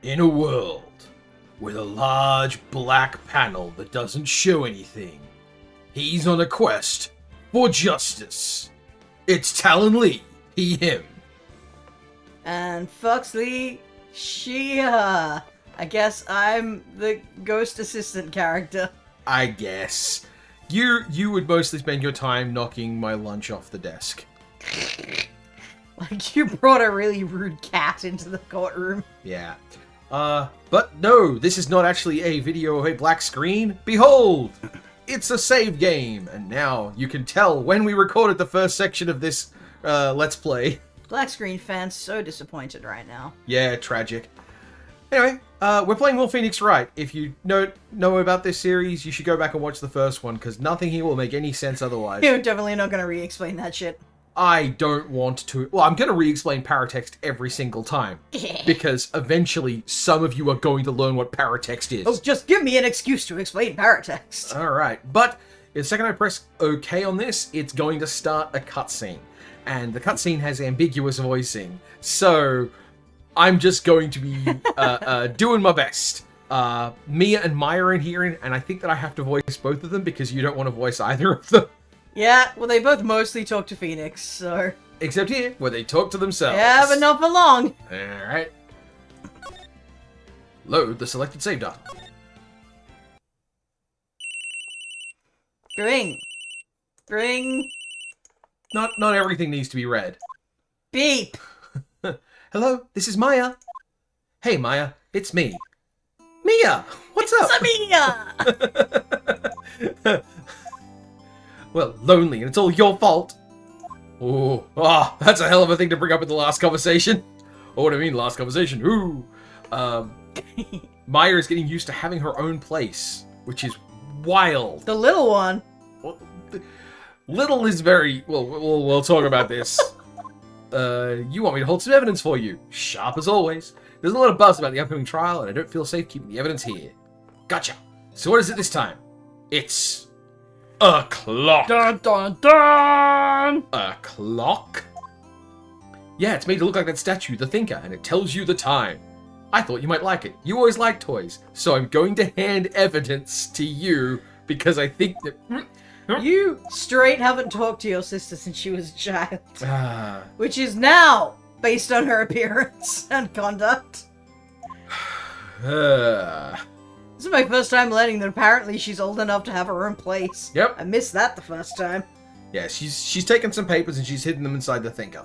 In a world with a large black panel that doesn't show anything, he's on a quest for justice. It's Talen Lee, he, him. And Foxley, she, her. I guess I'm the ghost assistant character. I guess. You would mostly spend your time knocking my lunch off the desk. Like, you brought a really rude cat into the courtroom. Yeah. But no, this is not actually a video of a black screen. Behold! It's a save game, and now you can tell when we recorded the first section of this, Let's Play. Black screen fans so disappointed right now. Yeah, tragic. Anyway, we're playing more Phoenix Wright. If you know about this series, you should go back and watch the first one, because nothing here will make any sense otherwise. You're definitely not going to re-explain that shit. I don't want to... Well, I'm going to re-explain paratext every single time. Because eventually, some of you are going to learn what paratext is. Oh, just give me an excuse to explain paratext. Alright, but the second I press OK on this, it's going to start a cutscene. And the cutscene has ambiguous voicing. So, I'm just going to be doing my best. Mia and Maya are in here, and I think that I have to voice both of them because you don't want to voice either of them. Yeah, well, they both mostly talk to Phoenix, so... Except here, where they talk to themselves. Yeah, but not for long. Alright. Load the selected save data. Bring. Not everything needs to be read. Beep. Hello, this is Maya. Hey, Maya, it's me. Mia, what's up? It's Mia! Well, lonely, and it's all your fault. Oh, that's a hell of a thing to bring up in the last conversation. Oh, what do I mean, last conversation? Ooh. Maya is getting used to having her own place, which is wild. The little one. Well, little is very... Well, we'll talk about this. You want me to hold some evidence for you. Sharp as always. There's a lot of buzz about the upcoming trial, and I don't feel safe keeping the evidence here. Gotcha. So what is it this time? It's... a clock. Dun dun dun! A clock? Yeah, it's made to look like that statue, the Thinker, and it tells you the time. I thought you might like it. You always like toys, so I'm going to hand evidence to you because I think that... You straight haven't talked to your sister since she was a child. Ah. Which is now based on her appearance and conduct. This is my first time learning that apparently she's old enough to have her own place. Yep. I missed that the first time. Yeah, she's taken some papers and she's hidden them inside the Thinker.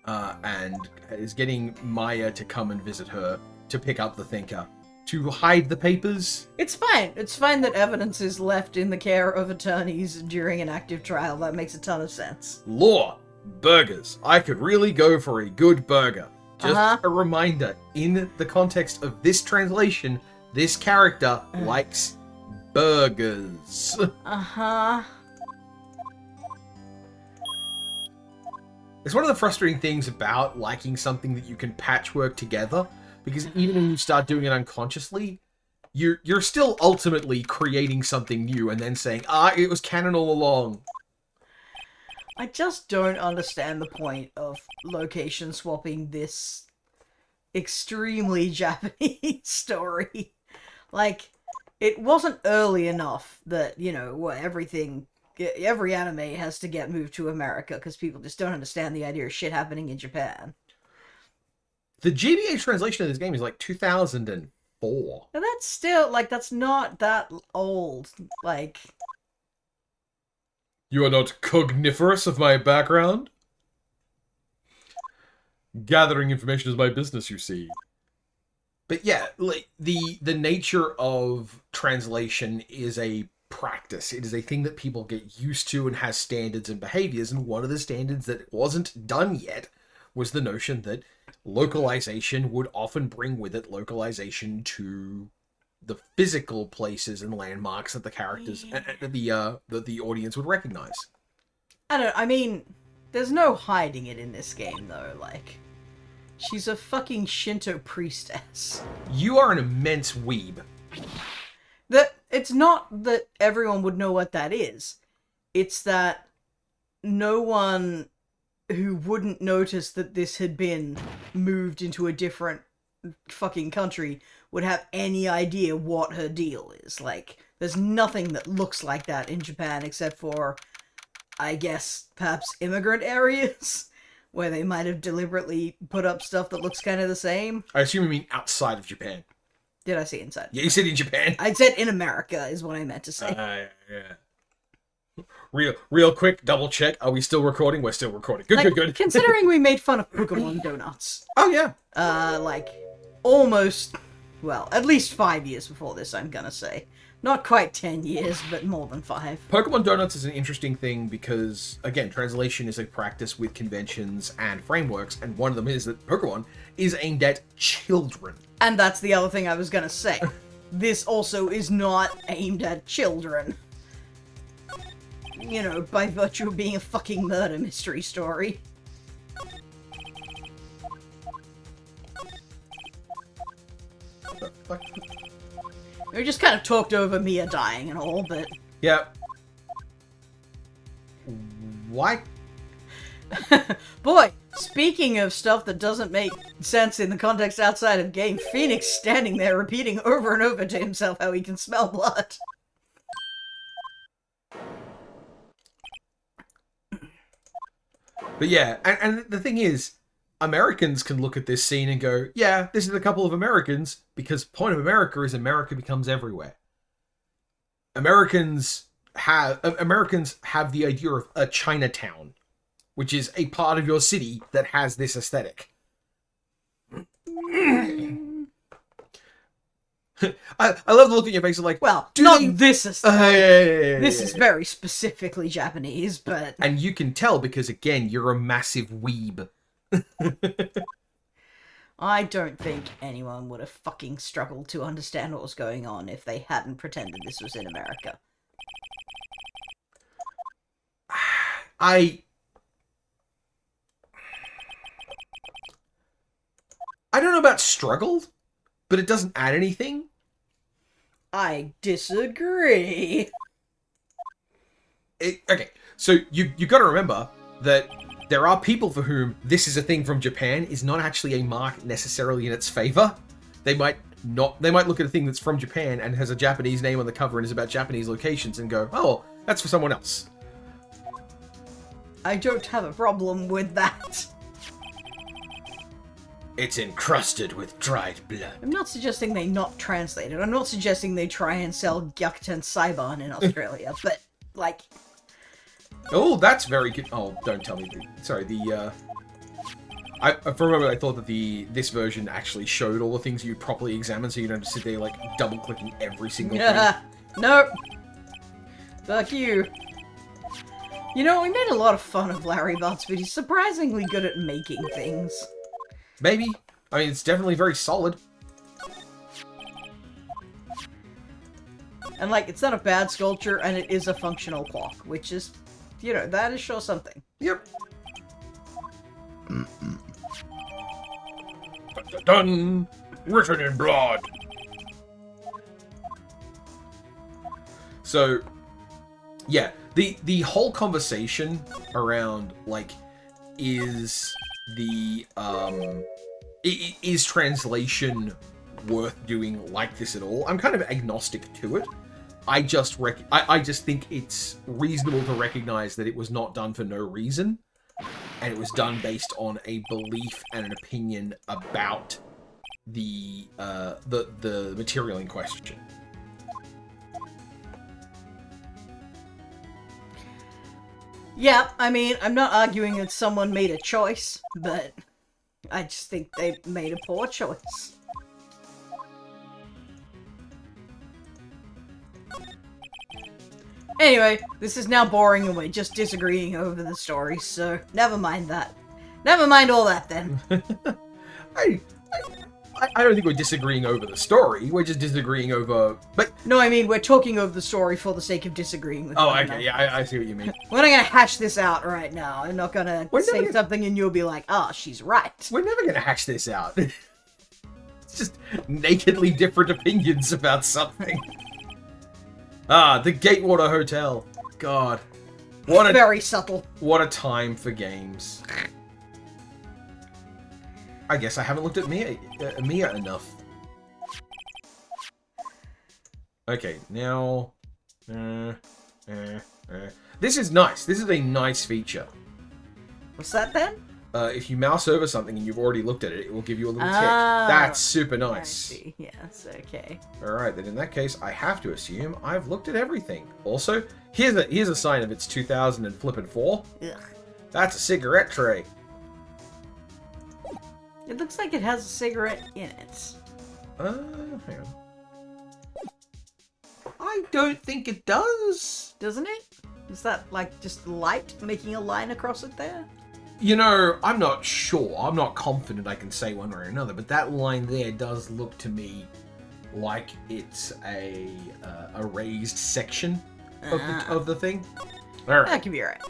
And is getting Maya to come and visit her to pick up the Thinker. To hide the papers? It's fine. It's fine that evidence is left in the care of attorneys during an active trial. That makes a ton of sense. Law. Burgers. I could really go for a good burger. Just a reminder, in the context of this translation, this character likes burgers. It's one of the frustrating things about liking something that you can patchwork together, because even when you start doing it unconsciously, you're still ultimately creating something new and then saying, it was canon all along. I just don't understand the point of location swapping this extremely Japanese story. Like, it wasn't early enough that, you know, every anime has to get moved to America because people just don't understand the idea of shit happening in Japan. The GBA translation of this game is like 2004. And that's still, like, that's not that old. Like... You are not cogniferous of my background? Gathering information is my business, you see. But yeah, like, the nature of translation is a practice. It is a thing that people get used to and has standards and behaviors, and one of the standards that wasn't done yet was the notion that localization would often bring with it localization to the physical places and landmarks that the characters, the audience would recognize. I mean, there's no hiding it in this game, though, like... She's a fucking Shinto priestess. You are an immense weeb. It's not that everyone would know what that is. It's that no one who wouldn't notice that this had been moved into a different fucking country would have any idea what her deal is. Like, there's nothing that looks like that in Japan except for, I guess, perhaps immigrant areas where they might have deliberately put up stuff that looks kind of the same. I assume you mean outside of Japan. Did I say inside? Yeah, you said in Japan. I said in America is what I meant to say. Yeah. Real quick, double check. Are we still recording? We're still recording. Good. Considering we made fun of Pokemon donuts. Oh, yeah. Like, almost, well, at least 5 years before this, I'm gonna say. Not quite 10 years, but more than 5. Pokemon Donuts is an interesting thing because, again, translation is a practice with conventions and frameworks, and one of them is that Pokemon is aimed at children. And that's the other thing I was gonna say. This also is not aimed at children. You know, by virtue of being a fucking murder mystery story. We just kind of talked over Mia dying and all, but... Yeah. Why? Boy, speaking of stuff that doesn't make sense in the context outside of game, Phoenix standing there repeating over and over to himself how he can smell blood. But yeah, and the thing is, Americans can look at this scene and go, yeah, this is a couple of Americans, because point of America is America becomes everywhere. Americans have the idea of a Chinatown, which is a part of your city that has this aesthetic. I love the look at your face of like, well, this aesthetic. This is very specifically Japanese, but... And you can tell because, again, you're a massive weeb. I don't think anyone would have fucking struggled to understand what was going on if they hadn't pretended this was in America. I don't know about struggled, but it doesn't add anything. I disagree. Okay, so you got to remember that there are people for whom this is a thing from Japan is not actually a mark necessarily in its favor. They might look at a thing that's from Japan and has a Japanese name on the cover and is about Japanese locations and go, oh, that's for someone else. I don't have a problem with that. It's encrusted with dried blood. I'm not suggesting they not translate it. I'm not suggesting they try and sell Gyakuten Saiban in Australia, but, like... Oh, that's very good. Oh, don't tell me. Sorry, for a moment I thought that this version actually showed all the things you'd properly examine, so you don't sit there, like, double-clicking every single thing. Nope. Fuck you. You know, we made a lot of fun of Larry Butts, but he's surprisingly good at making things. Maybe. I mean, it's definitely very solid. And, like, it's not a bad sculpture, and it is a functional clock, which is, you know, that is sure something. Yep. Done. Written in blood. So, yeah, the whole conversation around, like, is translation worth doing like this at all? I'm kind of agnostic to it. I just think it's reasonable to recognize that it was not done for no reason, and it was done based on a belief and an opinion about the material in question. Yeah, I mean, I'm not arguing that someone made a choice, but I just think they made a poor choice. Anyway, this is now boring and we're just disagreeing over the story, so never mind that. Never mind all that, then. I don't think we're disagreeing over the story. We're just disagreeing over... But no, I mean, we're talking over the story for the sake of disagreeing with one okay, yeah, I see what you mean. We're not gonna hash this out right now. I'm not gonna say something and you'll be like, ah, she's right. We're never gonna hash this out. It's just nakedly different opinions about something. Ah, the Gatewater Hotel. God. Very subtle. What a time for games. I guess I haven't looked at Mia enough. Okay, now... This is nice. This is a nice feature. What's that then? If you mouse over something and you've already looked at it, it will give you a little tick. Ah, That's super I nice. see. Yes, okay. Alright, then in that case, I have to assume I've looked at everything. Also, here's a sign of it's 2004. Ugh. That's a cigarette tray. It looks like it has a cigarette in it. Hang on. I don't think it does. Doesn't it? Is that, like, just light making a line across it there? You know, I'm not sure. I'm not confident I can say one way or another, but that line there does look to me like it's a raised section of the thing. All right. That could be right.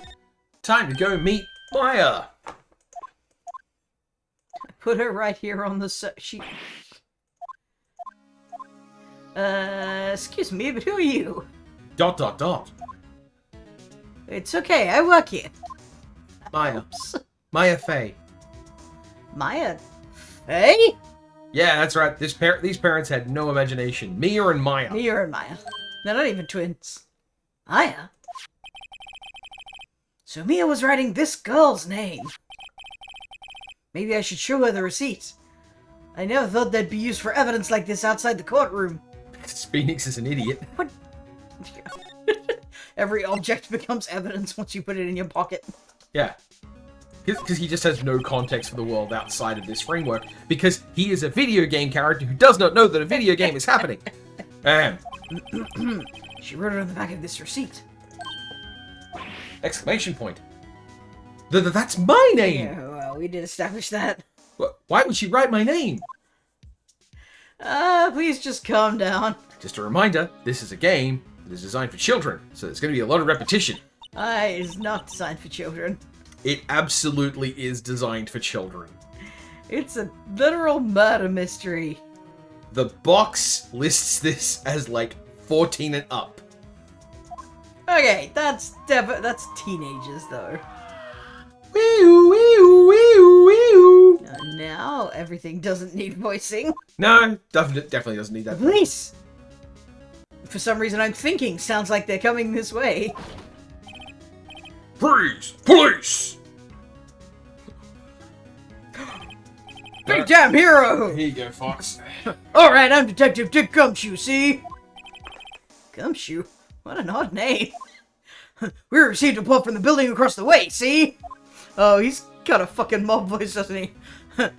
Time to go meet Maya. Put her right here on the sheet. Excuse me, but who are you? ... It's okay, I work here. Maya. Oops. Maya Fey. Maya? Hey? Yeah, that's right. These parents had no imagination. Mia and Maya. Mia and Maya. They're not even twins. Maya? So Mia was writing this girl's name. Maybe I should show her the receipt. I never thought they'd be used for evidence like this outside the courtroom. Phoenix is an idiot. What? Every object becomes evidence once you put it in your pocket. Yeah. Because he just has no context for the world outside of this framework. Because he is a video game character who does not know that a video game is happening. She wrote it on the back of this receipt. Exclamation point. That's my name! Yeah, well, we did establish that. Why would she write my name? Please just calm down. Just a reminder, this is a game that is designed for children, so there's going to be a lot of repetition. It's not designed for children. It absolutely is designed for children. It's a literal murder mystery. The box lists this as like 14 and up. Okay, that's teenagers though. Wee-oo, wee-oo, wee-oo, wee-oo. Now everything doesn't need voicing. No, definitely doesn't need that. The police! For some reason I'm thinking sounds like they're coming this way. Freeze! Police! Big damn hero! Here you go, Fox. Alright, I'm Detective Dick Gumshoe, see? Gumshoe? What an odd name. We received a report from the building across the way, see? Oh, he's got a fucking mob voice, doesn't he?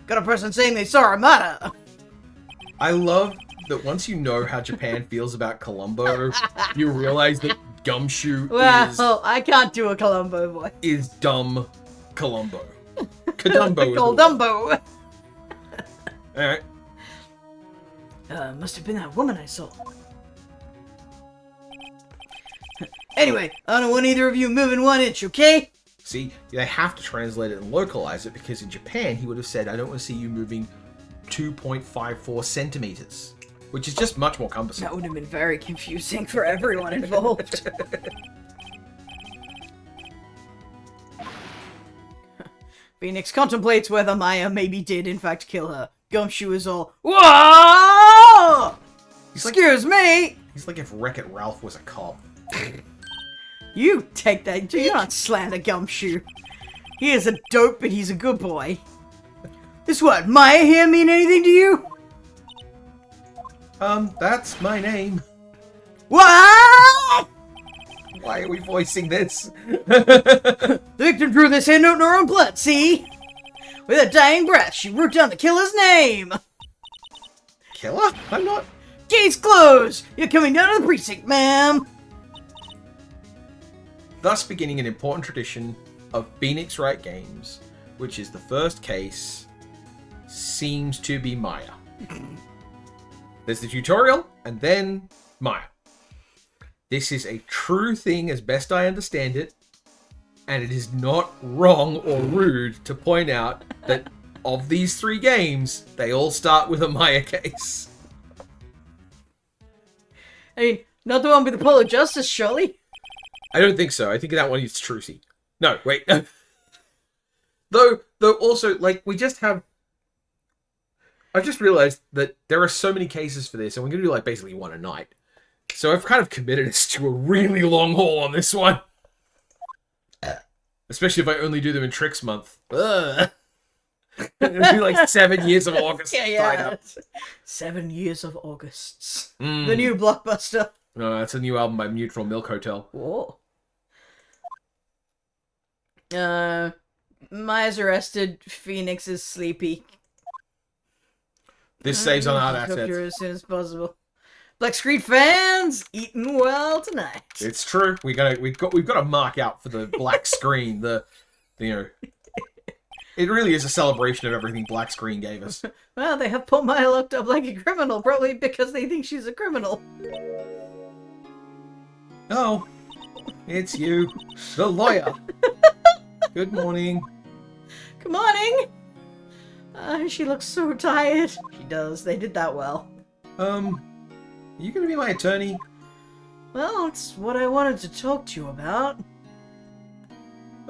Got a person saying they saw a murder. I love that once you know how Japan feels about Columbo, you realize that Gumshoe Well, I can't do a Columbo voice. is dumb Columbo. Kadumbo. Columbo. Alright. Must have been that woman I saw. Anyway, I don't want either of you moving 1 inch, okay? See, they have to translate it and localize it because in Japan he would have said, I don't want to see you moving 2.54 centimeters, which is just much more cumbersome. That would have been very confusing for everyone involved. Phoenix contemplates whether Maya maybe did in fact kill her. Gumshoe is all, whoa! Excuse me! He's like if Wreck-It Ralph was a cop. You take that, do not slander Gumshoe. He is a dope, but he's a good boy. This what, Maya here mean anything to you? That's my name. What? Why are we voicing this? The victim drew this hand note in her own blood, see? With a dying breath, she wrote down the killer's name. Killer? I'm not... Case closed! You're coming down to the precinct, ma'am! Thus beginning an important tradition of Phoenix Wright games, which is the first case seems to be Maya. There's the tutorial, and then Maya. This is a true thing as best I understand it, and it is not wrong or rude to point out that of these 3 games, they all start with a Maya case. I mean, not the one with the Polo Justice, surely? I don't think so. I think that one is Trucy. No, wait. Though also, like, we just have I've just realized that there are so many cases for this, and we're going to do like basically one a night. So I've kind of committed us to a really long haul on this one. Especially if I only do them in Tricks Month. Ugh. It'll be like 7 years of August. Yeah. 7 years of Augusts. Mm. The new blockbuster. No, that's a new album by Neutral Milk Hotel. Whoa. Maya's arrested. Phoenix is sleepy. This saves on our Hope assets. you're as soon as possible. Black Screen fans eating well tonight. It's true. We've got to mark out for the black screen. It really is a celebration of everything Black Screen gave us. Well, they have put Maya locked up like a criminal, probably because they think she's a criminal. Oh, it's you, the lawyer. Good morning. Good morning. She looks so tired. She does. They did that well. You gonna be my attorney? Well, it's what I wanted to talk to you about.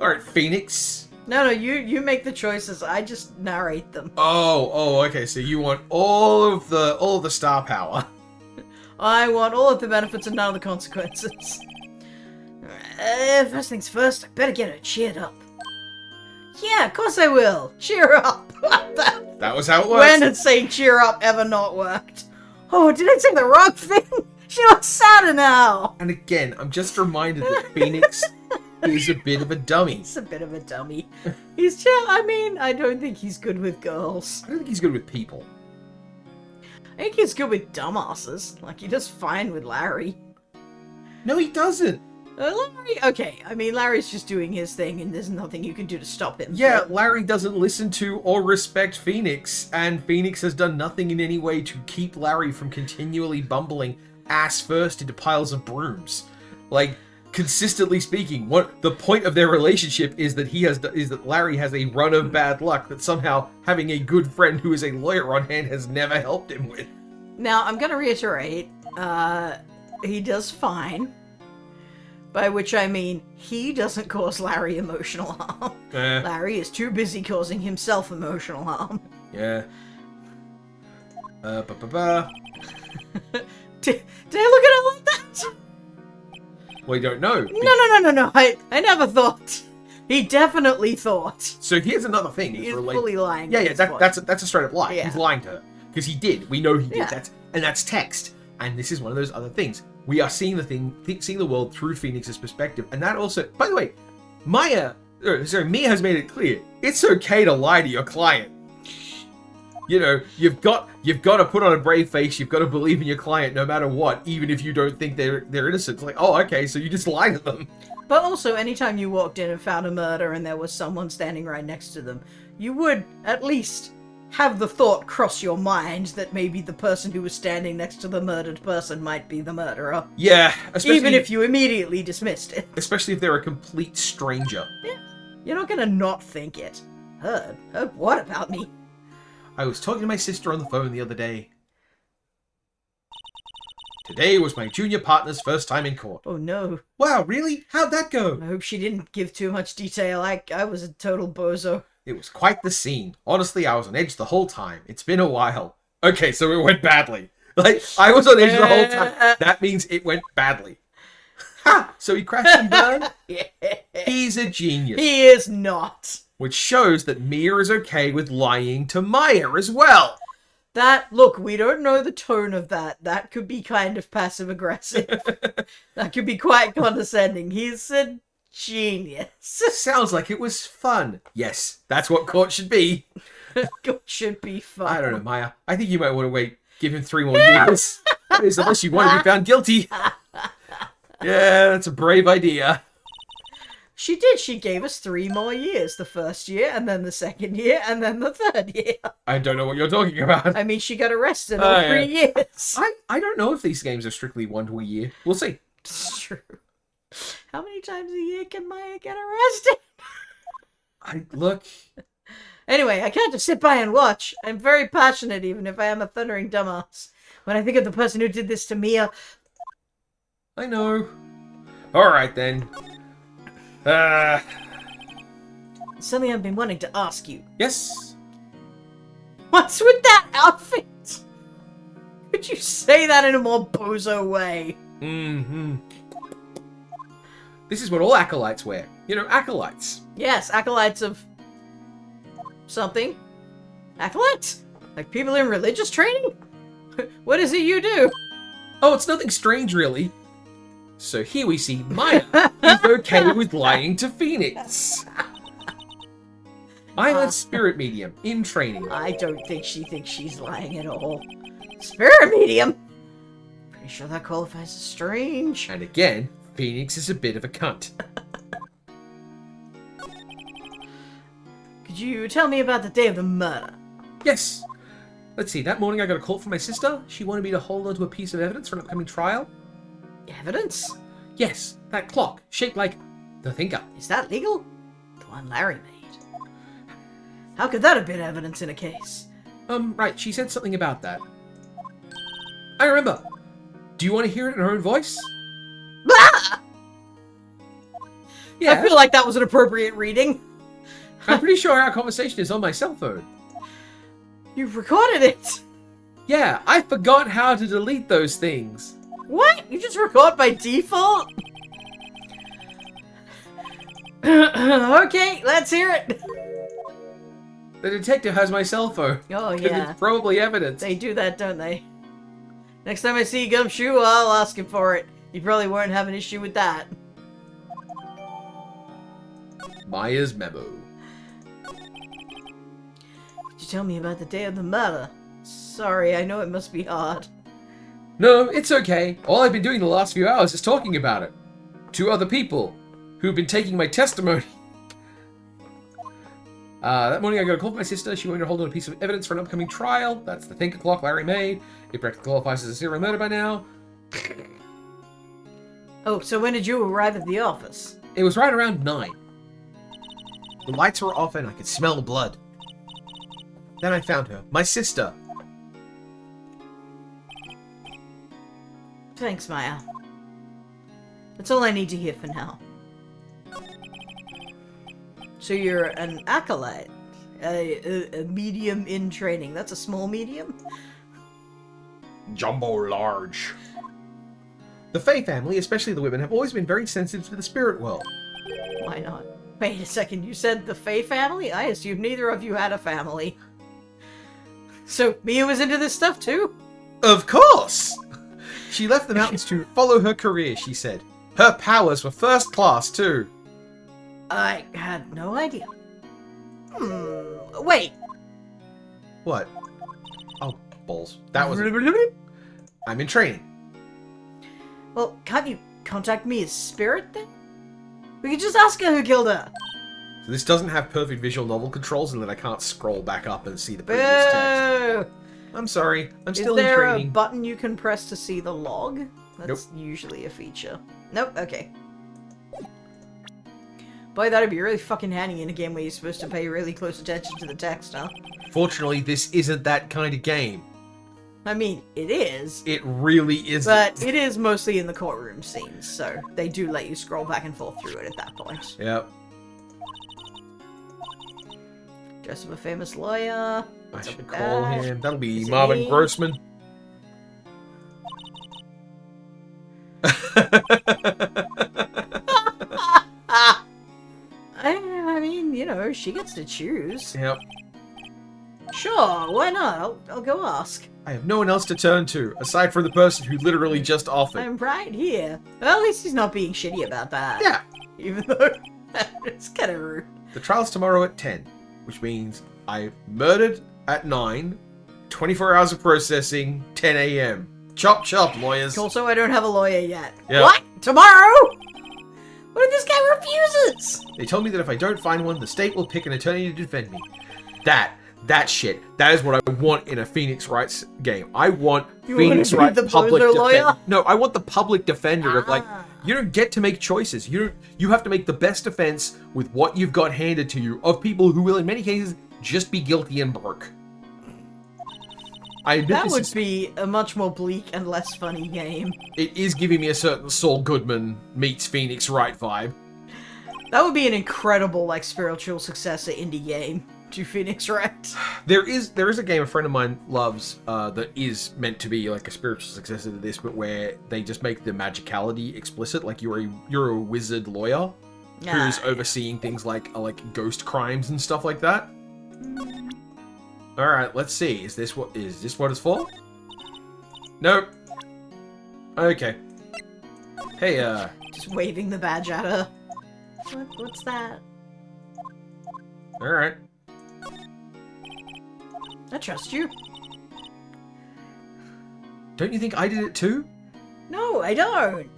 All right, Phoenix. No, you make the choices. I just narrate them. Oh, okay. So you want all of the star power. I want all of the benefits and none of the consequences. First things first, I better get her cheered up. Yeah, of course I will. Cheer up. That was how it works. When did saying cheer up ever not worked? Oh, did I say the wrong thing? She looks sadder now. And again, I'm just reminded that Phoenix is a bit of a dummy. He's a bit of a dummy. He's just, I don't think he's good with girls. I don't think he's good with people. I think he's good with dumbasses. Like, he does fine with Larry. No, he doesn't. Larry, okay. Larry's just doing his thing, and there's nothing you can do to stop him. Yeah, Larry doesn't listen to or respect Phoenix, and Phoenix has done nothing in any way to keep Larry from continually bumbling ass first into piles of brooms. Like, consistently speaking, what the point of their relationship is that that Larry has a run of bad luck that somehow having a good friend who is a lawyer on hand has never helped him with. Now, I'm gonna reiterate, he does fine. By which I mean, he doesn't cause Larry emotional harm. Larry is too busy causing himself emotional harm. Yeah. Did I look at it like that? We don't know. No. I never thought. He definitely thought. So here's another thing. He's fully lying. Yeah, that's a straight up lie. Yeah. He's lying to her. Because he did. We know he did. Yeah. That's text. And this is one of those other things. We are seeing seeing the world through Phoenix's perspective. And that also, by the way, Mia has made it clear. It's okay to lie to your client. You know, you've got to put on a brave face. You've got to believe in your client no matter what, even if you don't think they're innocent. It's like, oh, okay, so you just lie to them. But also, anytime you walked in and found a murder and there was someone standing right next to them, you would at least have the thought cross your mind that maybe the person who was standing next to the murdered person might be the murderer. Yeah, even if you immediately dismissed it. Especially if they're a complete stranger. Yeah, you're not gonna not think it. Heard what about me? I was talking to my sister on the phone the other day. Today was my junior partner's first time in court. Oh no. Wow, really? How'd that go? I hope she didn't give too much detail. I was a total bozo. It was quite the scene. Honestly, I was on edge the whole time. It's been a while. Okay, so it went badly. Like, I was on edge the whole time. That means it went badly. Ha! So he crashed and burned? Yeah. He's a genius. He is not. Which shows that Mia is okay with lying to Maya as well. Look, we don't know the tone of that. That could be kind of passive-aggressive. That could be quite condescending. He's a genius. Sounds like it was fun. Yes, that's what court should be. Court should be fun. I don't know, Maya. I think you might want to wait. Give him 3 more years. That is, unless you want to be found guilty. Yeah, that's a brave idea. She did. She gave us 3 more years. The first year, and then the second year, and then the third year. I don't know what you're talking about. I mean, she got arrested all 3 years. I don't know if these games are strictly 1 to a year. We'll see. It's true. How many times a year can Maya get arrested? Look. Anyway, I can't just sit by and watch. I'm very passionate, even if I am a thundering dumbass. When I think of the person who did this to Mia... I know. Alright, then. Something I've been wanting to ask you. Yes? What's with that outfit? Could you say that in a more bozo way? Mm-hmm. This is what all acolytes wear. You know, acolytes. Yes, acolytes of... something. Acolytes? Like people in religious training? What is it you do? Oh, it's nothing strange, really. So here we see Maya is okay with lying to Phoenix. I'm a spirit medium in training. I don't think she thinks she's lying at all. Spirit medium? Pretty sure that qualifies as strange. And again, Phoenix is a bit of a cunt. Could you tell me about the day of the murder? Yes. Let's see, that morning I got a call from my sister. She wanted me to hold onto a piece of evidence for an upcoming trial. Evidence? Yes, that clock, shaped like the thinker. Is that legal? The one Larry made. How could that have been evidence in a case? Right, she said something about that. I remember. Do you want to hear it in her own voice? Ah! Yeah. I feel like that was an appropriate reading. I'm pretty sure our conversation is on my cell phone. You've recorded it. Yeah, I forgot how to delete those things. What? You just record by default? Okay, let's hear it. The detective has my cell phone. Oh, 'Cause yeah. it's probably evidence. They do that, don't they? Next time I see Gumshoe, I'll ask him for it. You probably won't have an issue with that. Maya's memo. Could you tell me about the day of the murder? Sorry, I know it must be hard. No, it's okay. All I've been doing the last few hours is talking about it. 2 other people who've been taking my testimony. That morning I got a call from my sister. She wanted to hold on a piece of evidence for an upcoming trial. That's the thinker clock Larry made. It practically qualifies as a serial murder by now. Oh, so when did you arrive at the office? It was right around 9. The lights were off and I could smell the blood. Then I found her. My sister. Thanks, Maya. That's all I need to hear for now. So you're an acolyte, a medium in training. That's a small medium? Jumbo large. The Fae family, especially the women, have always been very sensitive to the spirit world. Why not? Wait a second, you said the Fae family? I assumed neither of you had a family. So, Mia was into this stuff too? Of course! She left the mountains to follow her career, she said. Her powers were first class, too. I had no idea. Wait. What? Oh, balls. That was... I'm in training. Well, can't you contact me as spirit then? We could just ask her who killed her. So this doesn't have perfect visual novel controls and that I can't scroll back up and see the previous text. Boo! I'm sorry. I'm still Is in there training. a button you can press to see the log? That's Nope. usually a feature. Nope, okay. Boy, that'd be really fucking handy in a game where you're supposed to pay really close attention to the text, huh? Fortunately, this isn't that kind of game. I mean, it is. It really isn't. But it is mostly in the courtroom scenes, so they do let you scroll back and forth through it at that point. Yep. Dress of a famous lawyer. I What's up should with call that? him. That'll be Is it Marvin me? Grossman. I mean, you know, she gets to choose. Yep. Sure, why not? I'll go ask. I have no one else to turn to, aside from the person who literally just offered. I'm right here. Well, at least he's not being shitty about that. Yeah. Even though it's kind of rude. The trial's tomorrow at 10, which means I murdered at 9, 24 hours of processing, 10 a.m. Chop chop, lawyers. Also, I don't have a lawyer yet. Yeah. What? Tomorrow? What if this guy refuses? They told me that if I don't find one, the state will pick an attorney to defend me. That shit. That is what I want in a Phoenix Wright game. I want You Phoenix wanna be Wright the public bozo defender. lawyer? No, I want the public defender of like, Ah. you don't get to make choices. You have to make the best defense with what you've got handed to you of people who will in many cases just be guilty and broke. I admit That this would is, be a much more bleak and less funny game. it is giving me a certain Saul Goodman meets Phoenix Wright vibe. That would be an incredible, like, spiritual successor indie game. to Phoenix Wright. There is a game a friend of mine loves that is meant to be like a spiritual successor to this, but where they just make the magicality explicit. Like you're a wizard lawyer who's overseeing things like ghost crimes and stuff like that. All right, let's see. Is this what it's for? Nope. Okay. Hey, Just waving the badge at her. What's that? All right. I trust you. Don't you think I did it too? No, I don't.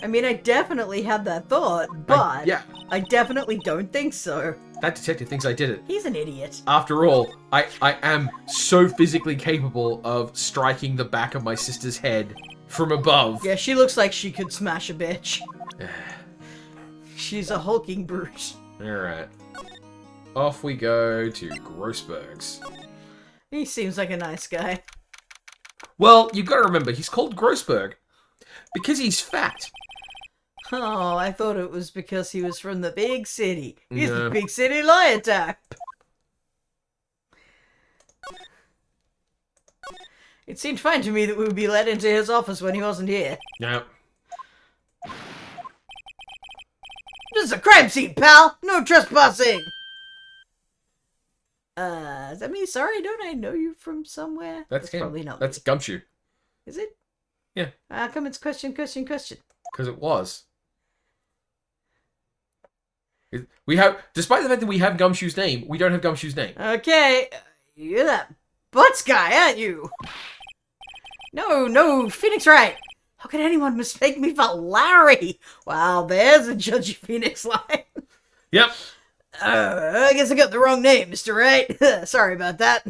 I mean, I definitely had that thought, but I definitely don't think so. That detective thinks I did it. He's an idiot. After all, I am so physically capable of striking the back of my sister's head from above. Yeah, she looks like she could smash a bitch. She's a hulking brute. Alright. Off we go to Grossberg's. He seems like a nice guy. Well, you gotta remember, he's called Grossberg because he's fat. Oh, I thought it was because he was from the big city. He's the big city lawyer type. It seemed fine to me that we would be let into his office when he wasn't here. Yep. This is a crime scene, pal! No trespassing! Is that me? Sorry, don't I know you from somewhere? That's him. Probably not. That's Gumshoe. Is it? Yeah. How come it's question? Because it was. We have, despite the fact that we have Gumshoe's name, we don't have Gumshoe's name. Okay, you're that Butts guy, aren't you? No, Phoenix Wright. How could anyone mistake me for Larry? Wow, there's a Judge Phoenix line. Yep. I guess I got the wrong name, Mr. Wright. Sorry about that.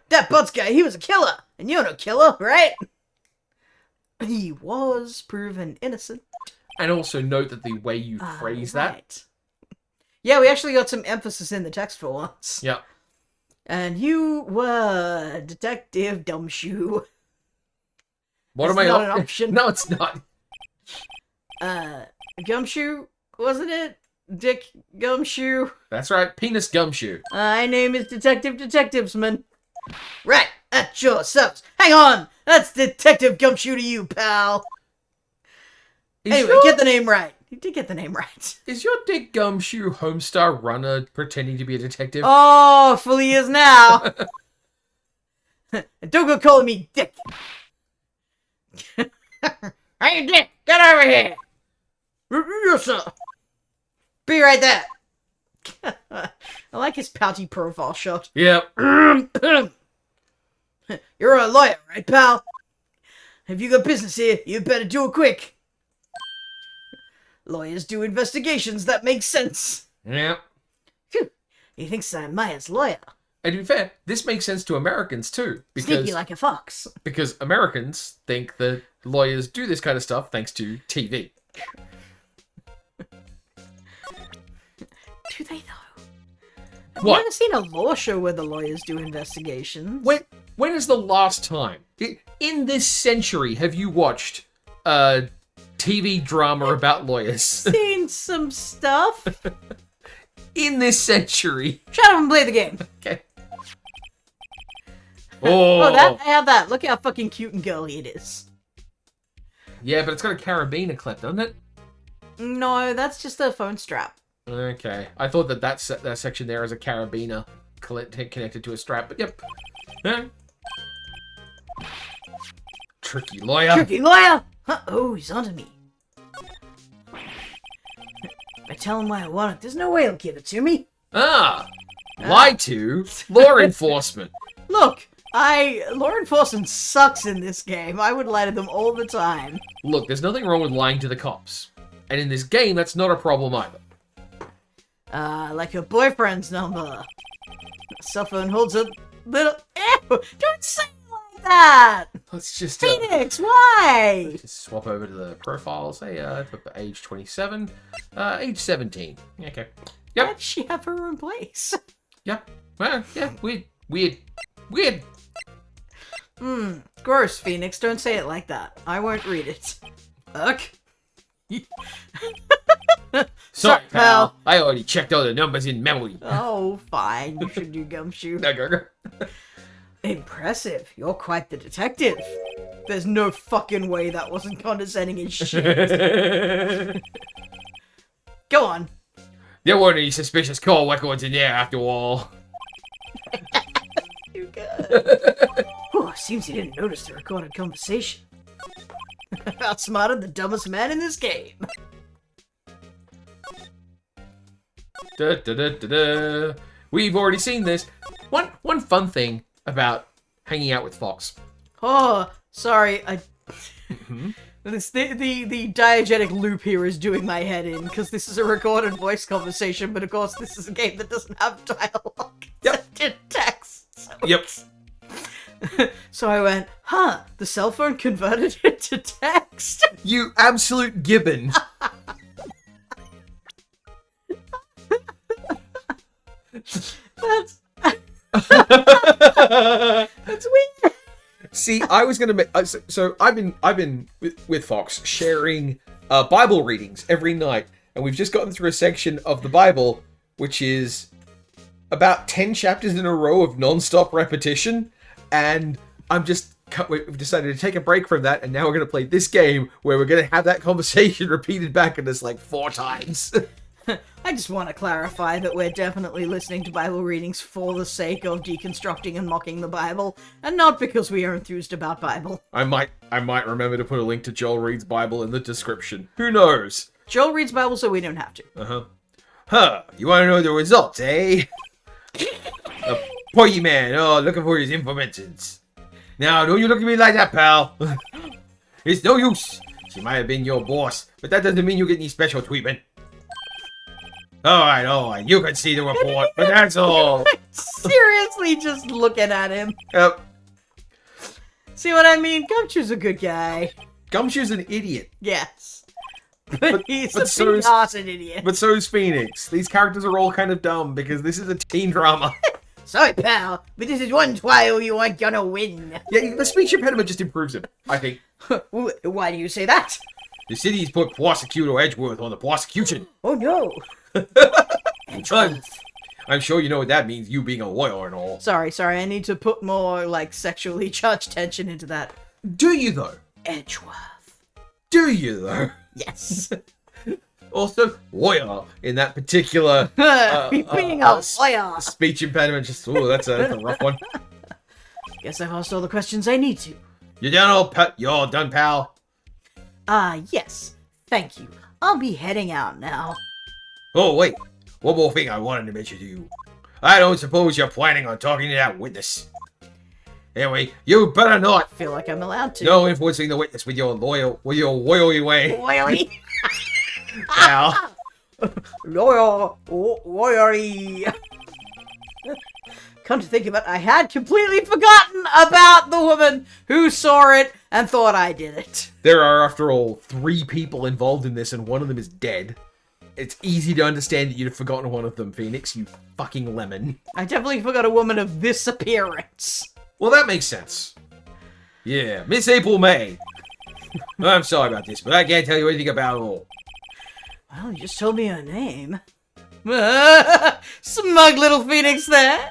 That Butts guy, he was a killer. And you're no killer, right? He was proven innocent. And also note that the way you phrase that. Yeah, we actually got some emphasis in the text for once. Yep. And you were Detective Dumbshoe. What am I? Not an option. No, it's not. Gumshoe, wasn't it? Dick Gumshoe. That's right, Penis Gumshoe. My name is Detectivesman. Right, at your service. Hang on, that's Detective Gumshoe to you, pal. Anyway, get the name right. You did get the name right. Is your Dick Gumshoe Homestar Runner pretending to be a detective? Oh, fully is now. Don't go calling me Dick. Hey, Dick, get over here. Yes, sir. Be right there. I like his pouty profile shot. Yep. You're a lawyer, right, pal? If you got business here, you better do it quick. Lawyers do investigations, that makes sense. Yep. He thinks I'm Maya's lawyer. And to be fair, this makes sense to Americans too. Because, sneaky like a fox. Because Americans think that lawyers do this kind of stuff thanks to TV. Do they though? I've What? never seen a law show where the lawyers do investigations. When is the last time in this century have you watched a TV drama about lawyers? Seen some stuff. In this century. Shut up and play the game. Okay. Oh, I have that. Look how fucking cute and girly it is. Yeah, but it's got a carabiner clip, doesn't it? No, that's just a phone strap. Okay. I thought that section there is a carabiner connected to a strap, but yep. Huh? Tricky lawyer. Tricky lawyer! Huh? Oh, he's onto me. If I tell him why I want it, there's no way he'll give it to me. Lie to law enforcement. Look, law enforcement sucks in this game. I would lie to them all the time. Look, there's nothing wrong with lying to the cops. And in this game, that's not a problem either. Like your boyfriend's number. Cell phone holds a little... Ew! Don't say it like that! Let's just... Phoenix, why? Just swap over to the profile. Say, age 27. Age 17. Okay. Yep. Why does she have her own place? Yep. Well, yeah, weird. Gross, Phoenix. Don't say it like that. I won't read it. Ugh. So Sorry, up, pal? I already checked all the numbers in memory. Oh, fine. You should do Gumshoe. Impressive. You're quite the detective. There's no fucking way that wasn't condescending as shit. Go on. There weren't any suspicious call records in there after all. You're good. Oh, seems he didn't notice the recorded conversation. Outsmarted the dumbest man in this game. Da, da, da, da, da. We've already seen this. One fun thing about hanging out with Fox. Oh, sorry. The diegetic loop here is doing my head in, because this is a recorded voice conversation, but of course this is a game that doesn't have dialogue. Yep. It's in text. So Yep. So I went, huh, the cell phone converted it to text? You absolute gibbon. That's... That's weird. See, I was gonna make so I've been with Fox sharing Bible readings every night, and we've just gotten through a section of the Bible which is about 10 chapters in a row of non-stop repetition, and we've decided to take a break from that, and now we're gonna play this game where we're gonna have that conversation repeated back at us like 4 times. I just want to clarify that we're definitely listening to Bible readings for the sake of deconstructing and mocking the Bible, and not because we are enthused about Bible. I might remember to put a link to Joel Reed's Bible in the description. Who knows? Joel reads Bible so we don't have to. Huh, you want to know the results, eh? A pointy man, looking for his information. Now, don't you look at me like that, pal. It's no use. She might have been your boss, but that doesn't mean you get any special treatment. Alright, you can see the report, but that's all. Seriously, just looking at him. Yep. See what I mean? Gumshoe's a good guy. Gumshoe's an idiot. Yes. But he's a so is- not an idiot. But so is Phoenix. These characters are all kind of dumb because this is a teen drama. Sorry, pal, but this is one trial you aren't gonna win. Yeah, the speech impediment just improves him, I think. Why do you say that? The city's put Prosecutor Edgeworth on the prosecution. Oh no. I'm sure you know what that means, you being a lawyer and all. Sorry, I need to put more, like, sexually charged tension into that. Do you, though? Edgeworth. Do you, though? Yes. Also, lawyer in that particular Being a lawyer. speech impediment. Just, that's a rough one. Guess I've asked all the questions I need to. You're all done, pal. Yes. Thank you. I'll be heading out now. Oh, wait. One more thing I wanted to mention to you. I don't suppose you're planning on talking to that witness. Anyway, you better not. Feel like I'm allowed to. No influencing the witness with your loyally way. Oily. Pal. Lawyery. Come to think of it, I had completely forgotten about the woman who saw it and thought I did it. There are, after all, 3 people involved in this, and one of them is dead. It's easy to understand that you'd have forgotten one of them, Phoenix, you fucking lemon. I definitely forgot a woman of this appearance. Well, that makes sense. Yeah, Miss April May. I'm sorry about this, but I can't tell you anything about it all. Well, you just told me her name. Smug little Phoenix there.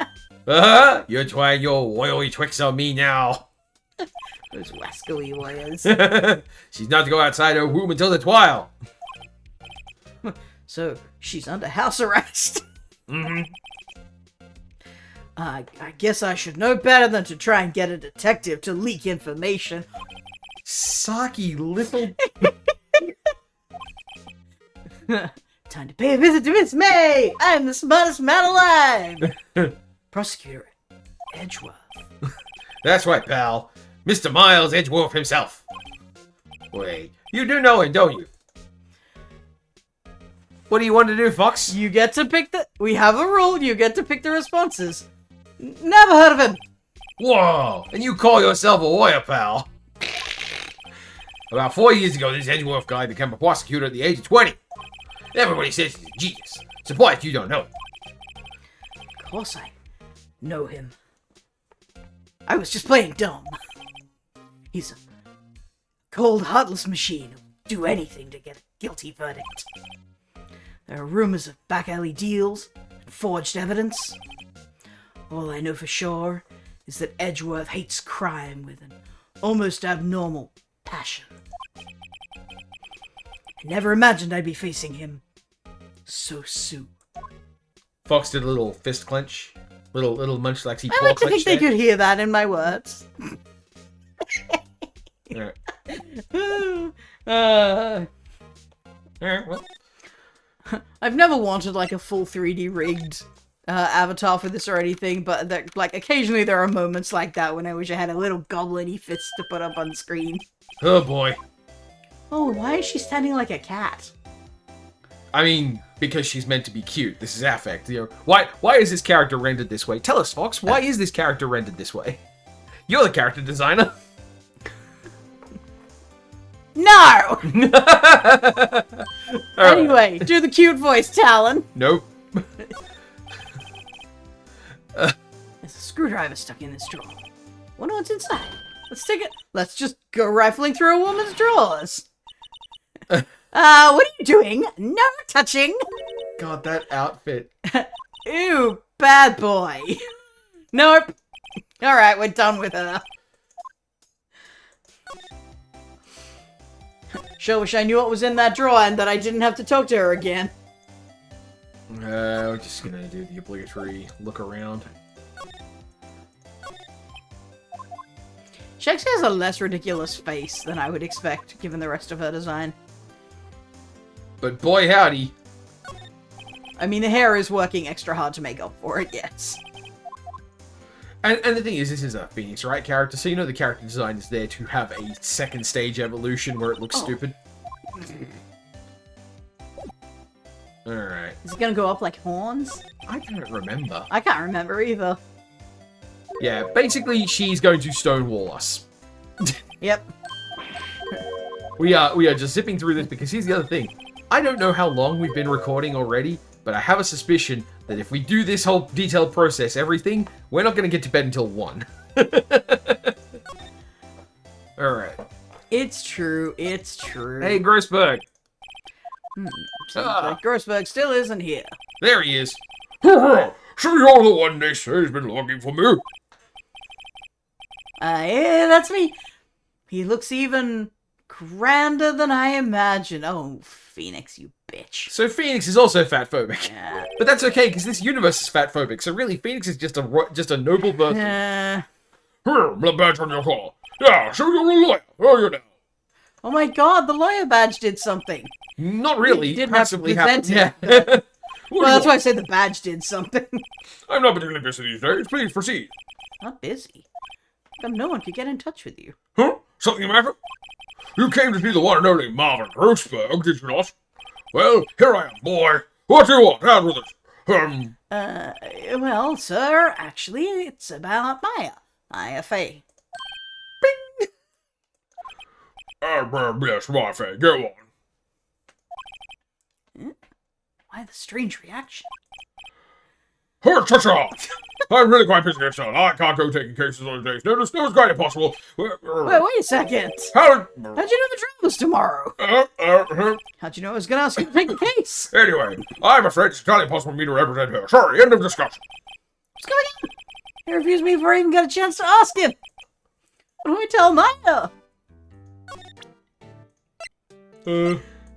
You're trying your oily tricks on me now. Those wascally lawyers. She's not to go outside her room until the trial. So, she's under house arrest. Mm-hmm. I guess I should know better than to try and get a detective to leak information. Socky little... Time to pay a visit to Miss May! I'm the smartest man alive! Prosecutor Edgeworth. That's right, pal. Mr. Miles Edgeworth himself. Wait, you do know him, don't you? What do you want to do, Fox? You get to pick the... We have a rule, you get to pick the responses. Never heard of him! Whoa! And you call yourself a lawyer, pal? About 4 years ago, this Edgeworth guy became a prosecutor at the age of 20. Everybody says he's a genius. Surprised you don't know him. Of course I know him. I was just playing dumb. He's a cold, heartless machine who'll do anything to get a guilty verdict. There are rumors of back alley deals and forged evidence. All I know for sure is that Edgeworth hates crime with an almost abnormal passion. I never imagined I'd be facing him so soon. Fox did a little fist clench. Little munch like he I like to think they could hear that in my words. Alright. uh, Alright, well. I've never wanted like a full 3D rigged avatar for this or anything, but like occasionally there are moments like that when I wish I had a little goblin-y fist to put up on screen. Oh boy. Oh, why is she standing like a cat? I mean, because she's meant to be cute. This is affect. You know, why is this character rendered this way? Tell us, Fox. Why is this character rendered this way? You're the character designer. No! Anyway, do the cute voice, Talen. Nope. There's a screwdriver stuck in this drawer. Wonder what's inside. Let's take it. Let's just go rifling through a woman's drawers. What are you doing? No touching. God, that outfit. Ew, bad boy. Nope. Alright, we're done with her. Sure wish I knew what was in that drawer and that I didn't have to talk to her again. We're just gonna do the obligatory look around. She actually has a less ridiculous face than I would expect, given the rest of her design. But boy howdy. I mean, the hair is working extra hard to make up for it, yes. And the thing is, this is a Phoenix Wright character, so you know the character design is there to have a second stage evolution where it looks stupid. Alright. Is it gonna go up like horns? I don't remember. I can't remember either. Yeah, basically she's going to stonewall us. Yep. We are just zipping through this because here's the other thing. I don't know how long we've been recording already, but I have a suspicion that if we do this whole detailed process, everything, we're not going to get to bed until 1. Alright. It's true, it's true. Hey, Grossberg. Sounds like Grossberg still isn't here. There he is. So you're the one they say has been looking for me. Yeah, that's me. He looks even grander than I imagine. Oh, Phoenix, you bitch. So Phoenix is also fatphobic. Yeah. But that's okay, because this universe is fatphobic, so really Phoenix is just a noble person. Yeah. Here, the badge on your collar. Yeah, so you're a lawyer, are you now? Oh my god, the lawyer badge did something. Not really. You didn't have to passively present happened. it. Yeah. Well, that's why I said the badge did something. I'm not particularly busy these days. Please proceed. Not busy. How come no one could get in touch with you? Huh? Something the matter? You came to see the one and only Marvin Grossberg, did you not? Well, here I am, boy. What do you want? Out with it. Well, sir, actually, it's about Maya Fey. Bing! Yes, my Fay, go on. Why the strange reaction? Ha-cha-cha! I'm really quite busy, son. I can't go taking cases on a day's notice. No, it's quite impossible. Wait a second. How'd you know the trial was tomorrow? How'd you know I was gonna ask you to take the case? Anyway, I'm afraid it's entirely impossible for me to represent her. Sorry, end of discussion. What's going on? He refused me before I even got a chance to ask him. What do I tell Maya?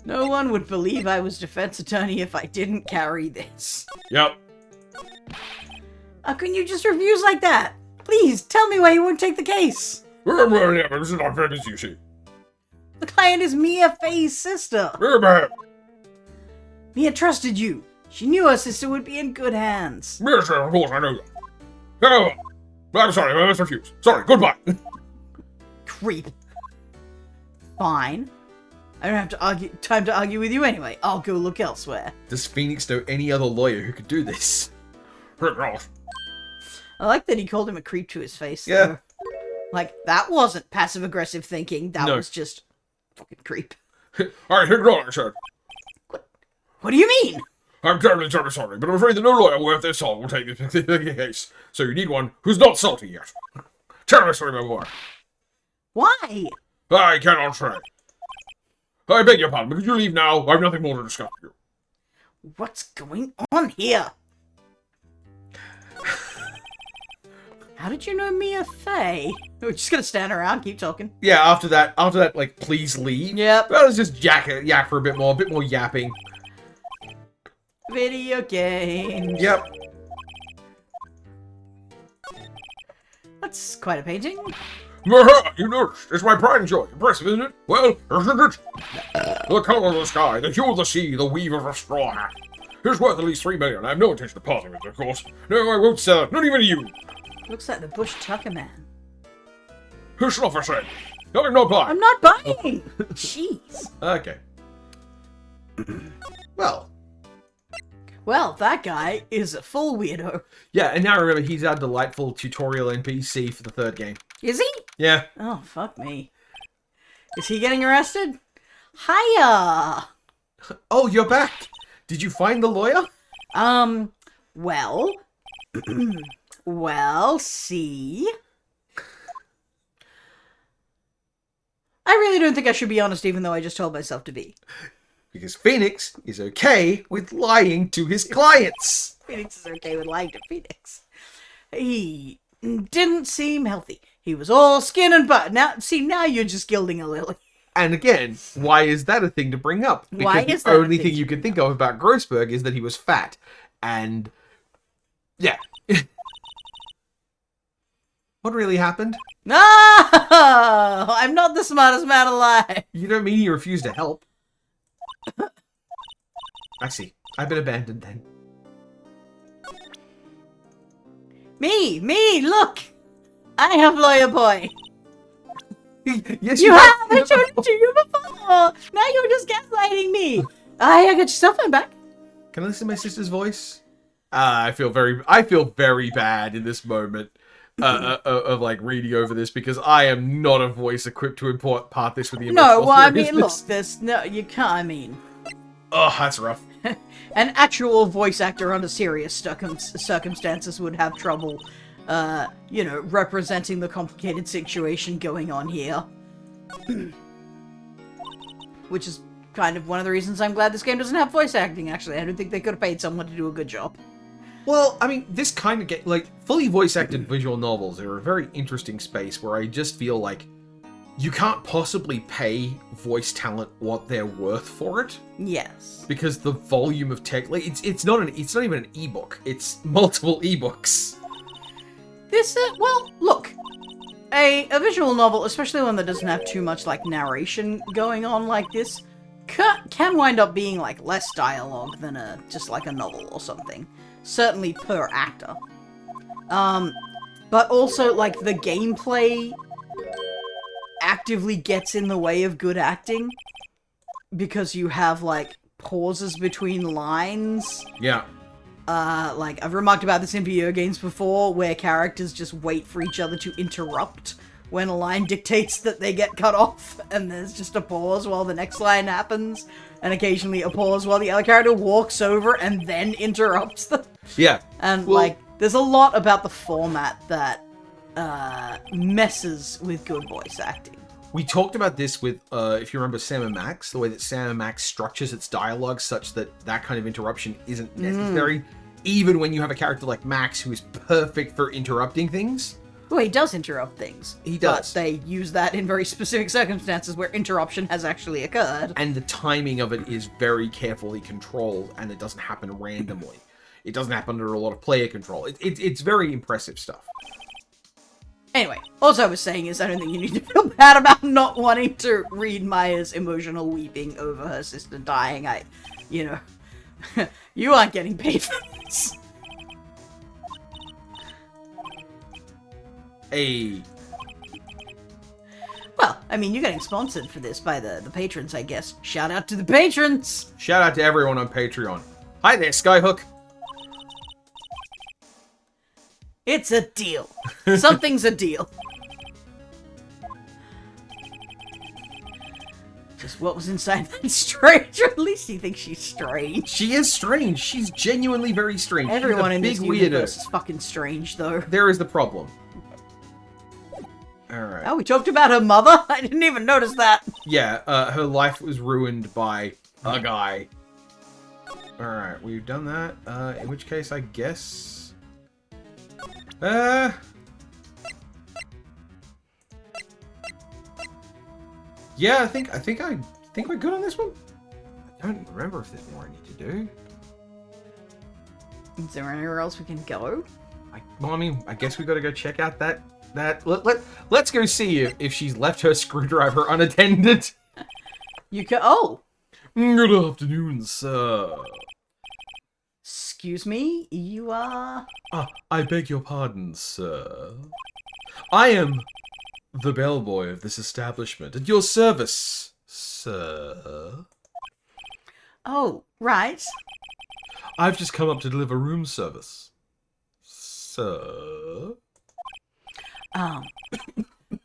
No one would believe I was defense attorney if I didn't carry this. Yep. How can you just refuse like that? Please, tell me why you won't take the case. Yeah, this is not fair, as you see. The client is Mia Fey's sister. Mia trusted you. She knew her sister would be in good hands. Yes, of course, I know that. Oh, I'm sorry, I must refuse. Sorry, goodbye. Creep. Fine. I don't have time to argue with you anyway. I'll go look elsewhere. Does Phoenix know any other lawyer who could do this? I like that he called him a creep to his face. Yeah. Though. Like, that wasn't passive-aggressive thinking. That was just fucking creep. Alright, here goes, I said. What do you mean? I'm terribly sorry, but I'm afraid that no lawyer worth their salt will take the case. So you need one who's not salty yet. Terribly sorry, my boy. Why? I cannot say. I beg your pardon, but could you leave now? I have nothing more to discuss with you. What's going on here? How did you know Mia Fey? We're just gonna stand around, keep talking. Yeah, after that, like, please leave. Yep. Well, let's just yak for a bit more yapping. Video games. Yep. That's quite a painting. You noticed? It's my pride and joy. Impressive, isn't it? Well, isn't it? The color of the sky, the hue of the sea, the weave of a straw hat. It's worth at least $3 million. I have no intention of parting with it, of course. No, I won't sell it. Not even you. Looks like the Bush Tucker man. Who's not for sale? I'm not buying. I'm not buying! Jeez. Okay. Well, that guy is a full weirdo. yeah, and now remember, he's our delightful tutorial NPC for the third game. Is he? Yeah. Oh, fuck me. Is he getting arrested? Hiya! Oh, you're back. Did you find the lawyer? Well... well, see... I really don't think I should be honest, even though I just told myself to be. Because Phoenix is okay with lying to his clients. Phoenix is okay with lying to Phoenix. He didn't seem healthy. He was all skin and butt. Now you're just gilding a lily. And again, why is that a thing to bring up? Because Why is the that a only thing thing you to can bring think of about Grossberg is that he was fat. And... yeah. What really happened? No! I'm not the smartest man alive. You don't mean he refused to help? I see. I've been abandoned then. Me, look! I have Lawyer Boy. Yes, You have! I showed it to you before! Now you're just gaslighting me! I got your cell phone back. Can I listen to my sister's voice? I feel very bad in this moment of like reading over this because I am not a voice equipped to impart this with the No, well, I seriousness. mean, look, there's no, you can't, I mean... Oh, that's rough. An actual voice actor under serious circumstances would have trouble, representing the complicated situation going on here. Which is kind of one of the reasons I'm glad this game doesn't have voice acting, actually. I don't think they could have paid someone to do a good job. Well, I mean, this kind of fully voice-acted visual novels are a very interesting space where I just feel like you can't possibly pay voice talent what they're worth for it. Yes. Because the volume of tech, like, it's not even an ebook. It's multiple ebooks. Well, look. A visual novel, especially one that doesn't have too much, like, narration going on like this, can wind up being, like, less dialogue than just, like, a novel or something. Certainly per actor. But also, like, the gameplay actively gets in the way of good acting because you have, like, pauses between lines. Yeah. Like, I've remarked about this in video games before, where characters just wait for each other to interrupt when a line dictates that they get cut off, and there's just a pause while the next line happens, and occasionally a pause while the other character walks over and then interrupts them. Yeah. And, like, there's a lot about the format that messes with good voice acting. We talked about this with, if you remember, Sam & Max, the way that Sam & Max structures its dialogue such that that kind of interruption isn't necessary, even when you have a character like Max who is perfect for interrupting things. Well, he does interrupt things. He does. But they use that in very specific circumstances where interruption has actually occurred. And the timing of it is very carefully controlled, and it doesn't happen randomly. It doesn't happen under a lot of player control. It's very impressive stuff. Anyway, all I was saying is I don't think you need to feel bad about not wanting to read Maya's emotional weeping over her sister dying. You aren't getting paid for this. Hey. Well, I mean, you're getting sponsored for this by the patrons, I guess. Shout out to the patrons! Shout out to everyone on Patreon. Hi there, Skyhook. It's a deal. Something's a deal. Just what was inside that strange? Or at least he thinks she's strange. She is strange. She's genuinely very strange. Everyone in this big universe weirdo. is fucking strange, though. There is the problem. Alright. Oh, we talked about her mother? I didn't even notice that. Yeah, her life was ruined by a guy. Alright, we've done that. In which case, I guess... Yeah, I think we're good on this one. I don't remember if there's more I need to do. Is there anywhere else we can go? Well, I mean, I guess we got to go check out that. Let's go see if she's left her screwdriver unattended. You can. Oh. Good afternoon, sir. Excuse me. You are. I beg your pardon, sir. I am the bellboy of this establishment. At your service, sir. Oh, right. I've just come up to deliver room service, sir.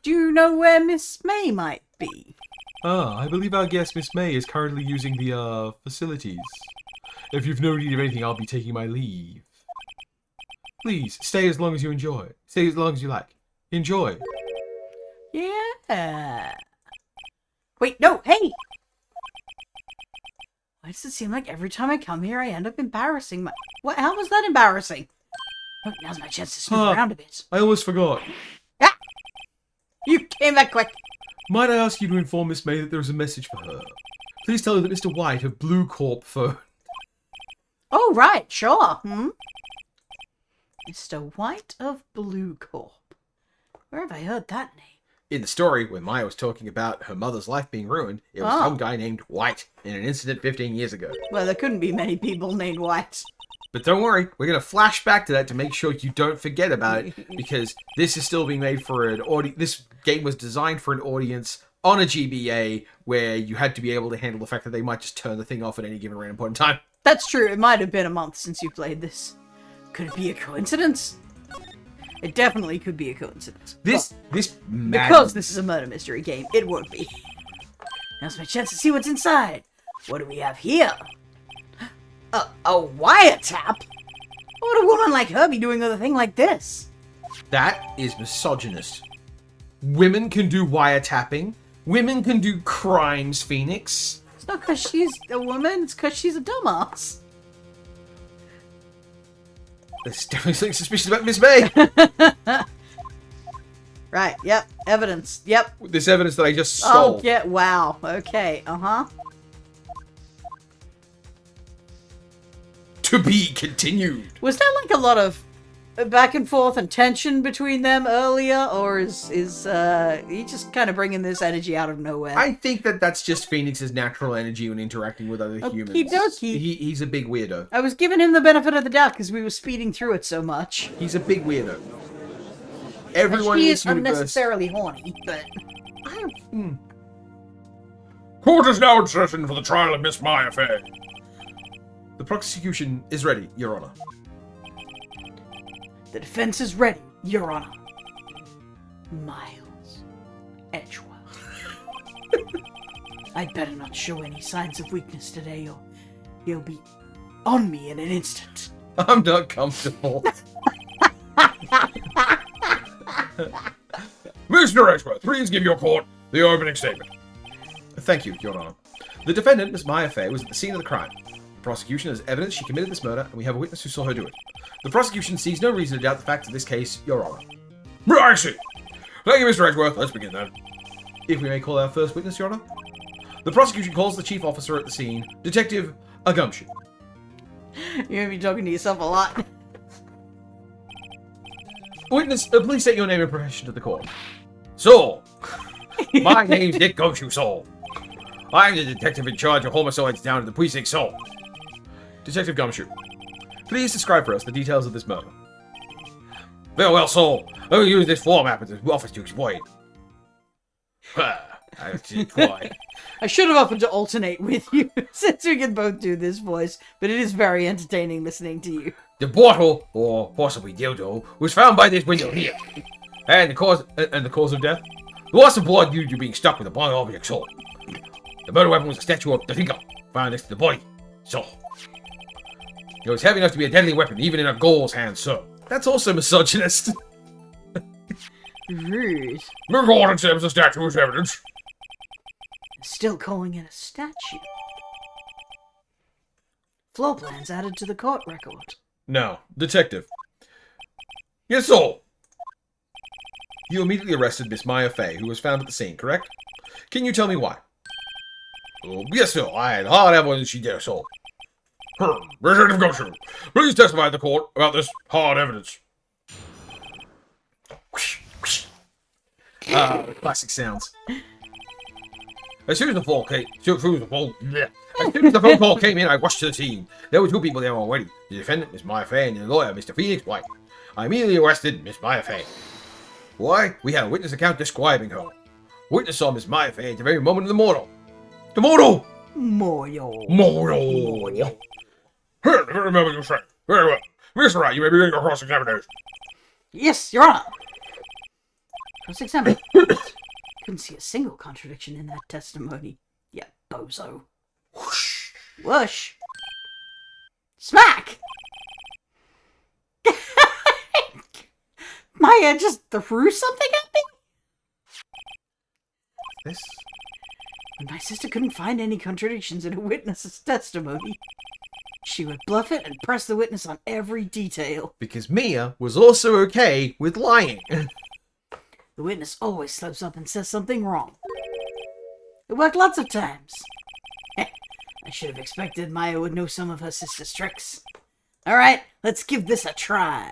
Do you know where Miss May might be? I believe our guest, Miss May, is currently using the, facilities. If you've no need of anything, I'll be taking my leave. Please, stay as long as you enjoy. Stay as long as you like. Enjoy. Yeah. Wait, no, hey! Why does it seem like every time I come here, I end up embarrassing my... What? How was that embarrassing? Oh, now's my chance to snoop around a bit. I almost forgot. Ah! You came back quick. Might I ask you to inform Miss May that there is a message for her? Please tell her that Mr. White of Blue Corp phone. Oh, right, sure. Mr. White of Blue Corp. Where have I heard that name? In the story, when Maya was talking about her mother's life being ruined, it was some guy named White in an incident 15 years ago. Well, there couldn't be many people named White. But don't worry, we're going to flash back to that to make sure you don't forget about it, because this is still being made for an audience. This game was designed for an audience on a GBA where you had to be able to handle the fact that they might just turn the thing off at any given random point in time. That's true. It might have been a month since you played this. Could it be a coincidence? It definitely could be a coincidence. Because this is a murder mystery game, it won't be. Now's my chance to see what's inside. What do we have here? A wiretap? What would a woman like her be doing with a thing like this? That is misogynist. Women can do wiretapping. Women can do crimes, Phoenix. It's not because she's a woman, it's because she's a dumbass. There's definitely something suspicious about Miss May. Right, yep, evidence, yep. This evidence that I just stole. Oh, yeah, wow, okay, uh-huh. To be continued. Was there like a lot of back and forth and tension between them earlier, or is he just kind of bringing this energy out of nowhere? I think that's just Phoenix's natural energy when interacting with other humans. Okie-dokie. He's a big weirdo. I was giving him the benefit of the doubt because we were speeding through it so much. He's a big weirdo. Everyone in this universe... unnecessarily horny, but... Court is now in session for the trial of Miss Maya Fay. The prosecution is ready, Your Honor. The defense is ready, Your Honor. Miles Edgeworth. I'd better not show any signs of weakness today, or he'll be on me in an instant. I'm not comfortable. Mr. Edgeworth, please give your court the opening statement. Thank you, Your Honor. The defendant, Miss Maya Fay, was at the scene of the crime. The prosecution has evidence she committed this murder, and we have a witness who saw her do it. The prosecution sees no reason to doubt the facts of this case, Your Honor. I see. Thank you, Mr. Edgeworth. Let's begin then. If we may call our first witness, Your Honor. The prosecution calls the chief officer at the scene, Detective Agumshin. You're gonna be talking to yourself a lot. Witness, please state your name and profession to the court. So, my name's Dick Gumshoe Soul. I'm the detective in charge of homicides down at the precinct Soul. Detective Gumshoe, please describe for us the details of this murder. Very well, Soul. I will use this format at the office to explain. I see why. I should have offered to alternate with you, since we can both do this voice, but it is very entertaining listening to you. The bottle, or possibly dildo, was found by this window here. And the cause of death? The loss of blood due to being stuck with a blunt object, Soul. The murder weapon was a statue of the finger found next to the body, Soul. It was heavy enough to be a deadly weapon, even in a ghoul's hand, sir. That's also misogynist. Rude. The court accepts the statue as evidence. Still calling it a statue. Floor plans added to the court record. No. Detective. Yes, sir. You immediately arrested Miss Maya Fey, who was found at the scene, correct? Can you tell me why? Oh, yes, sir. I had hard evidence she did so. Representative Gumshoe, please testify at the court about this hard evidence. Classic sounds. As soon as the phone call came in, I rushed to the scene. There were two people there already. The defendant, Miss Maya Fey, and the lawyer, Mr. Phoenix Wright. I immediately arrested Miss Maya Fey. Why? We had a witness account describing her. Witness saw Miss Maya Fey at the very moment of the mortal. The mortal! Moyo. Mortal! Here, remember your saying. Very well. Mr. Wright, you may begin your cross-examination. Yes, Your Honor. Cross-examine. Couldn't see a single contradiction in that testimony. Yeah, bozo. Whoosh! Whoosh. Smack! Maya just threw something at me? This? When my sister couldn't find any contradictions in a witness's testimony, she would bluff it and press the witness on every detail. Because Mia was also okay with lying. The witness always slips up and says something wrong. It worked lots of times. I should have expected Maya would know some of her sister's tricks. Alright, let's give this a try.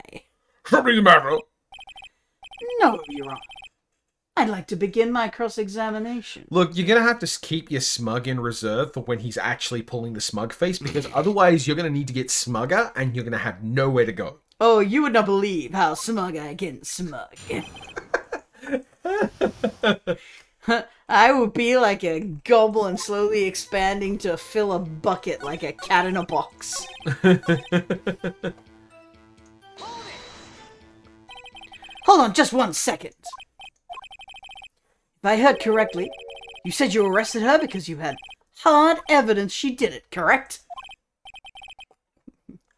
Something the matter? No, Your Honor. I'd like to begin my cross-examination. Look, you're going to have to keep your smug in reserve for when he's actually pulling the smug face, because otherwise you're going to need to get smugger, and you're going to have nowhere to go. Oh, you would not believe how smug I get smug. I would be like a goblin slowly expanding to fill a bucket like a cat in a box. Hold on just 1 second. If I heard correctly, you said you arrested her because you had hard evidence she did it, correct?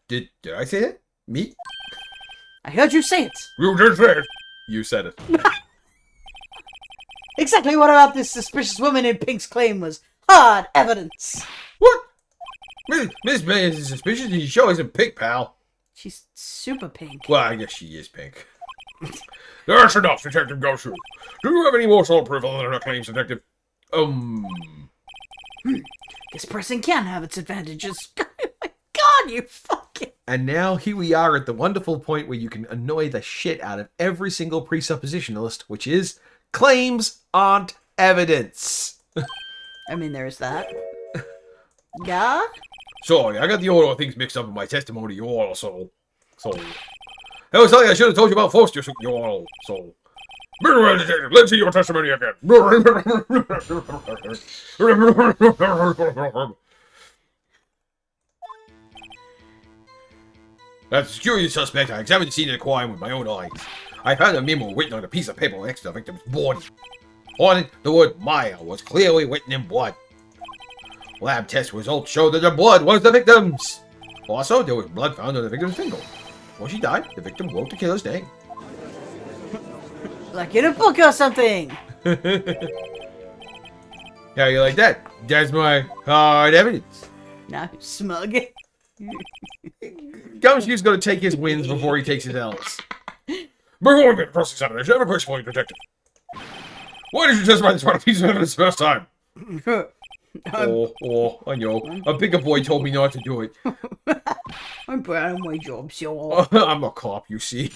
Did I say it? Me? I heard you say it. You did say it. You said it. Exactly what about this suspicious woman in Pink's claim was hard evidence? What? Miss May is suspicious and she sure isn't pink, pal. She's super pink. Well, I guess she is pink. That's enough, Detective Gumshoe. Do you have any more solid proof other than her claims, Detective? Guess pressing can have its advantages. Oh my god, you fucking... And now here we are at the wonderful point where you can annoy the shit out of every single presuppositionalist, which is claims aren't evidence. I mean, there's that. Yeah? Sorry, I got the order of things mixed up in my testimony, Your Honor, so... That was something I should have told you about first, Your Honor, so... Very well, Detective, let's see your testimony again. As a curious suspect, I examined the scene of the crime with my own eyes. I found a memo written on a piece of paper next to the victim's body. On it, the word Maya was clearly written in blood. Lab test results showed that the blood was the victim's. Also, there was blood found on the victim's finger. Before she died, the victim wrote the killer's name. Like in a book or something. How you like that? That's my hard evidence. Now you're smug. Gumshoe's going to take his wins before he takes his L's. Before we get cross-examination, I have a question for you, Detective. Why did you testify this one piece of evidence the first time? I know. A bigger boy told me not to do it. I'm proud of my job, so... I'm a cop, you see.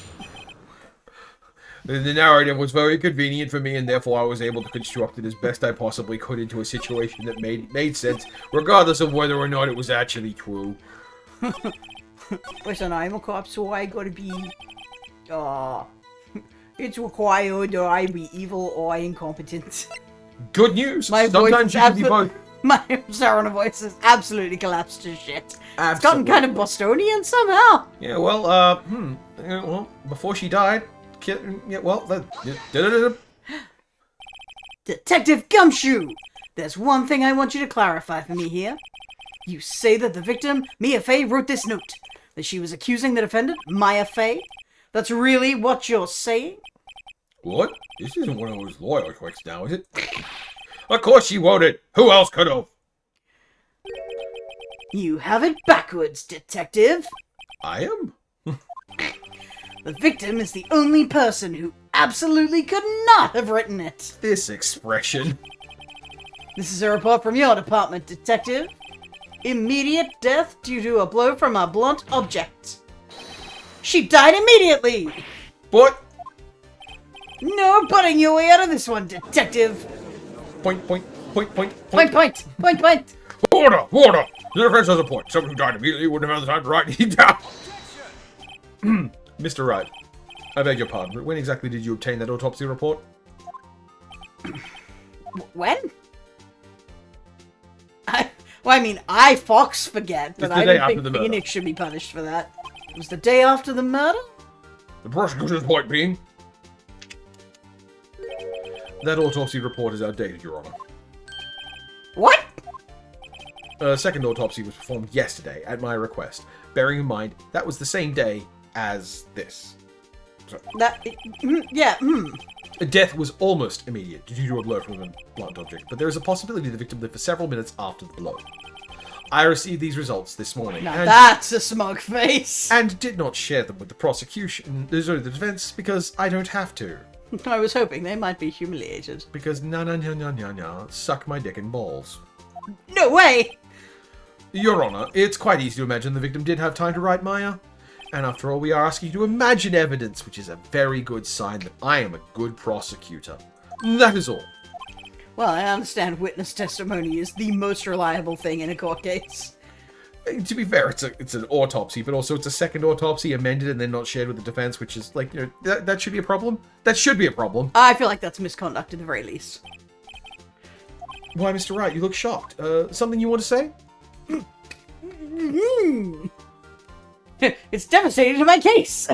The narrative was very convenient for me, and therefore I was able to construct it as best I possibly could into a situation that made sense, regardless of whether or not it was actually true. Listen, I'm a cop, so I gotta be... it's required that I be evil or incompetent. Good news! My Sometimes you can be both. My Sarah voice has absolutely collapsed to shit. Absolutely. It's gotten kind of Bostonian somehow. Yeah, well, before she died... Detective Gumshoe! There's one thing I want you to clarify for me here. You say that the victim, Mia Fey, wrote this note. That she was accusing the defendant, Maya Fey. That's really what you're saying? What? This isn't one of those lawyer tricks now, is it? Of course she wrote it! Who else could have? You have it backwards, detective. I am? The victim is the only person who absolutely could not have written it. This expression. This is a report from your department, detective. Immediate death due to a blow from a blunt object. She died immediately! But... No butting your way out of this one, detective! Point. Point. Order! Order! The defense has a point. Someone who died immediately wouldn't have had the time to write anything down. Mr. Wright, I beg your pardon, but when exactly did you obtain that autopsy report? When? I Fox forget, but I don't think Phoenix should be punished for that. It was the day after the murder? The prosecution's point being... That autopsy report is outdated, Your Honor. What? A second autopsy was performed yesterday, at my request, bearing in mind that was the same day as this. Death was almost immediate due to a blow from a blunt object, but there is a possibility the victim lived for several minutes after the blow. I received these results this morning, Now that's a smug face. and did not share them with the prosecution, the defense, because I don't have to. I was hoping they might be humiliated. Because suck my dick and balls. No way! Your Honor, it's quite easy to imagine the victim did have time to write Maya. And after all, we are asking you to imagine evidence, which is a very good sign that I am a good prosecutor. That is all. Well, I understand witness testimony is the most reliable thing in a court case. To be fair, it's an autopsy, but also it's a second autopsy amended and then not shared with the defense, which is like, that should be a problem. That should be a problem. I feel like that's misconduct at the very least. Why, Mr. Wright, you look shocked. Something you want to say? It's devastating to my case!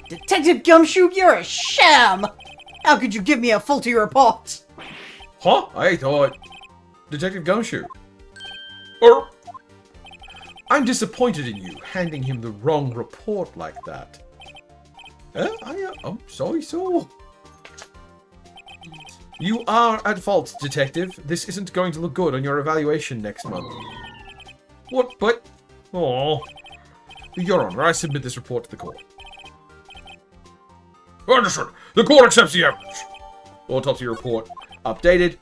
Detective Gumshoe, you're a sham! How could you give me a faulty report? Huh? I thought... Detective Gumshoe. I'm disappointed in you, handing him the wrong report like that. I'm sorry, so... You are at fault, Detective. This isn't going to look good on your evaluation next month. What? But... Oh. Your Honor, I submit this report to the court. Understood. The court accepts the evidence. Autopsy report updated.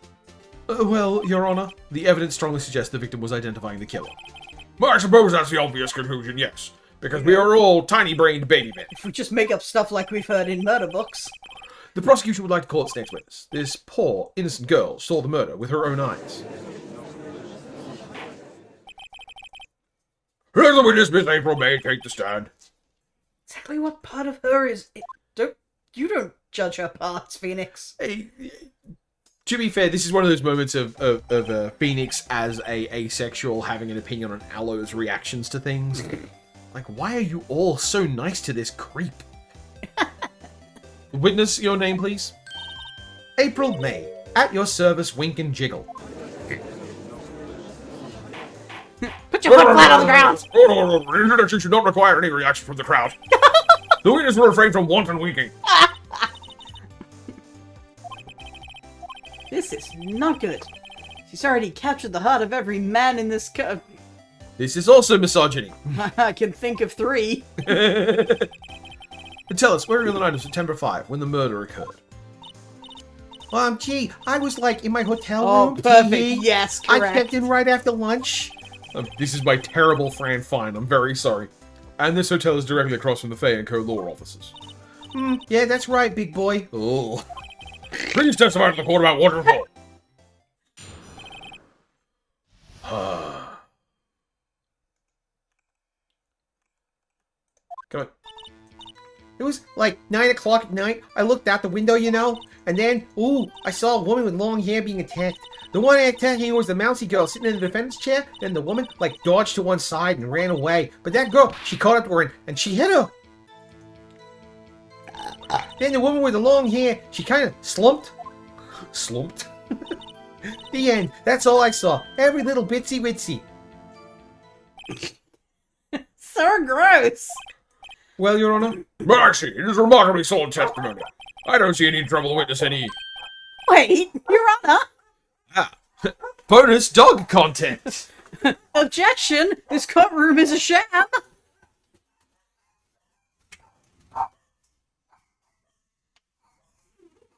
Well, Your Honor, the evidence strongly suggests the victim was identifying the killer. I suppose that's the obvious conclusion, yes. Because we are all tiny-brained baby men. If we just make up stuff like we've heard in murder books. The prosecution would like to call its next witness. This poor, innocent girl saw the murder with her own eyes. Here's the witness, Miss April May. Take the stand. Exactly what part of her is... You don't judge her parts, Phoenix. Hey, to be fair, this is one of those moments of Phoenix as a asexual having an opinion on Aloe's reactions to things. Like, why are you all so nice to this creep? Witness, your name, please. April May. At your service, wink and jiggle. Put your foot flat on the ground! The introduction should not require any reaction from the crowd. The witness will refrain from wanton winking. This is not good. She's already captured the heart of every man in this This is also misogyny. I can think of 3. Tell us, where are you on the night of September 5, when the murder occurred? Gee, I was, like, in my hotel room. Oh, perfect. Yes, correct. I checked in right after lunch. This is my terrible Fran Fine. I'm very sorry. And this hotel is directly across from the Fay & Co. law offices. Yeah, that's right, big boy. Oh. Please testify to the court about what report. Come on. It was like 9 o'clock at night. I looked out the window, and then, I saw a woman with long hair being attacked. The one attacking was the mousy girl sitting in the defendant's chair. Then the woman, dodged to one side and ran away. But that girl, she caught up to her and she hit her. Then the woman with the long hair, she kind of slumped. Slumped? The end. That's all I saw. Every little bitsy witsy. So gross. Well, Your Honor. But I see, it is remarkably solid testimony. I don't see any trouble to witness any... Wait, Your Honor? Bonus dog content. Objection! This courtroom is a sham!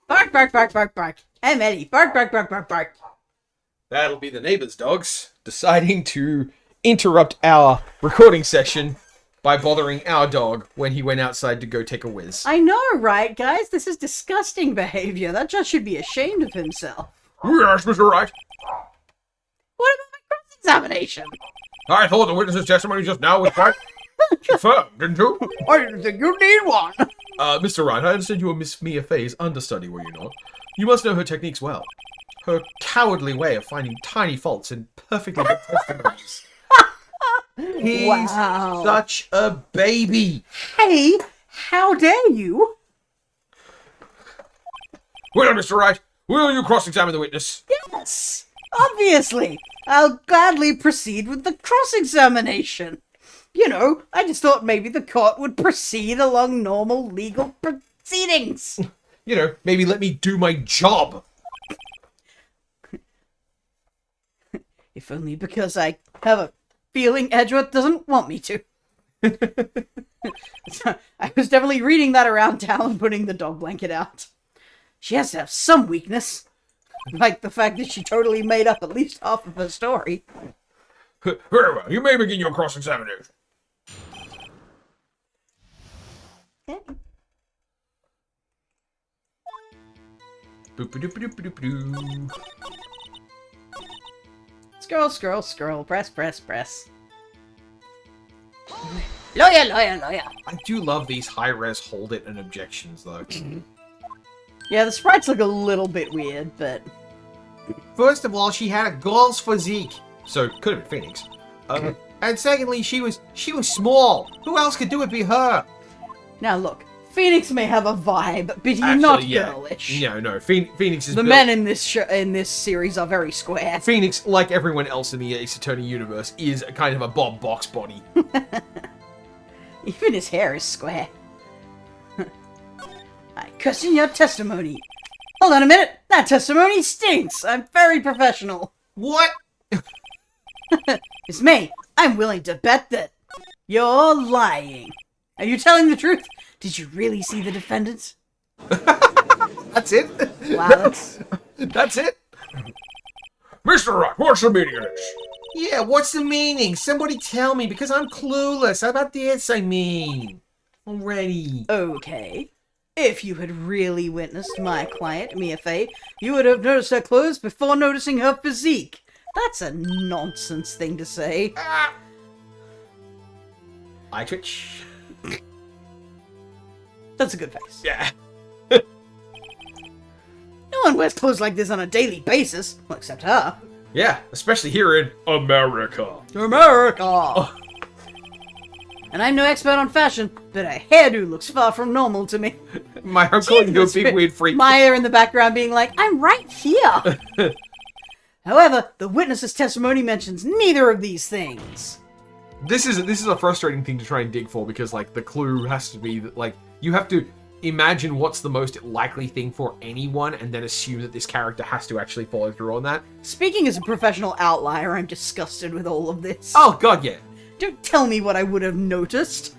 Bark, bark, bark, bark, bark. Hey, Eddie. Bark, bark, bark, bark, bark. That'll be the neighbors' dogs deciding to interrupt our recording session by bothering our dog when he went outside to go take a whiz. I know, right, guys? This is disgusting behavior. That judge should be ashamed of himself. Yes, Mr. Wright. What about my cross-examination? I thought the witness's testimony just now was quite confirmed, didn't you? I didn't think you need one. Mr. Wright, I understand you were Miss Mia Fey's understudy, were you not? You must know her techniques well. Her cowardly way of finding tiny faults in perfectly good testimonies. He's Wow. such a baby. Hey, how dare you? Well, Mr. Wright, will you cross-examine the witness? Yes, obviously. I'll gladly proceed with the cross-examination. You know, I just thought maybe the court would proceed along normal legal proceedings. You know, maybe let me do my job. If only because I have a feeling Edgeworth doesn't want me to. I was definitely reading that around town and putting the dog blanket out. She has to have some weakness. Like the fact that she totally made up at least half of her story. Very well, you may begin your cross-examination. Boop-a-doop-a-doop-a-doop-a-doo. Scroll, scroll, scroll. Press, press, press. Lawyer, lawyer, lawyer. I do love these high-res hold it and objections, though. Yeah, the sprites look a little bit weird, but... First of all, she had a girl's physique. So, could have been Phoenix. And secondly, she was small. Who else could do it but her? Now look, Phoenix may have a vibe, but he's Actually, not yeah. girlish. No. Phoenix is The built... men in this series are very square. Phoenix, like everyone else in the Ace Attorney universe, is a kind of a Bob Box body. Even his hair is square. I question your testimony. Hold on a minute. That testimony stinks. I'm very professional. What? It's me. I'm willing to bet that you're lying. Are you telling the truth? Did you really see the defendants? That's it? Wow, that's... That's it? Mr. Wright, what's the meaning of this? Yeah, what's the meaning? Somebody tell me, because I'm clueless. How about this, I mean? Already. Okay. If you had really witnessed my client, Mia Fey, you would have noticed her clothes before noticing her physique. That's a nonsense thing to say. Eye twitch. That's a good face. Yeah. No one wears clothes like this on a daily basis. Well, except her. Yeah, especially here in America. America! And I'm no expert on fashion, but a hairdo looks far from normal to me. my uncle and your Jesus, big weird freak. Maya in the background being like, I'm right here! However, the witness's testimony mentions neither of these things. This is a frustrating thing to try and dig for because like the clue has to be that like you have to imagine what's the most likely thing for anyone and then assume that this character has to actually follow through on that. Speaking as a professional outlier, I'm disgusted with all of this. Oh god, yeah. Don't tell me what I would have noticed.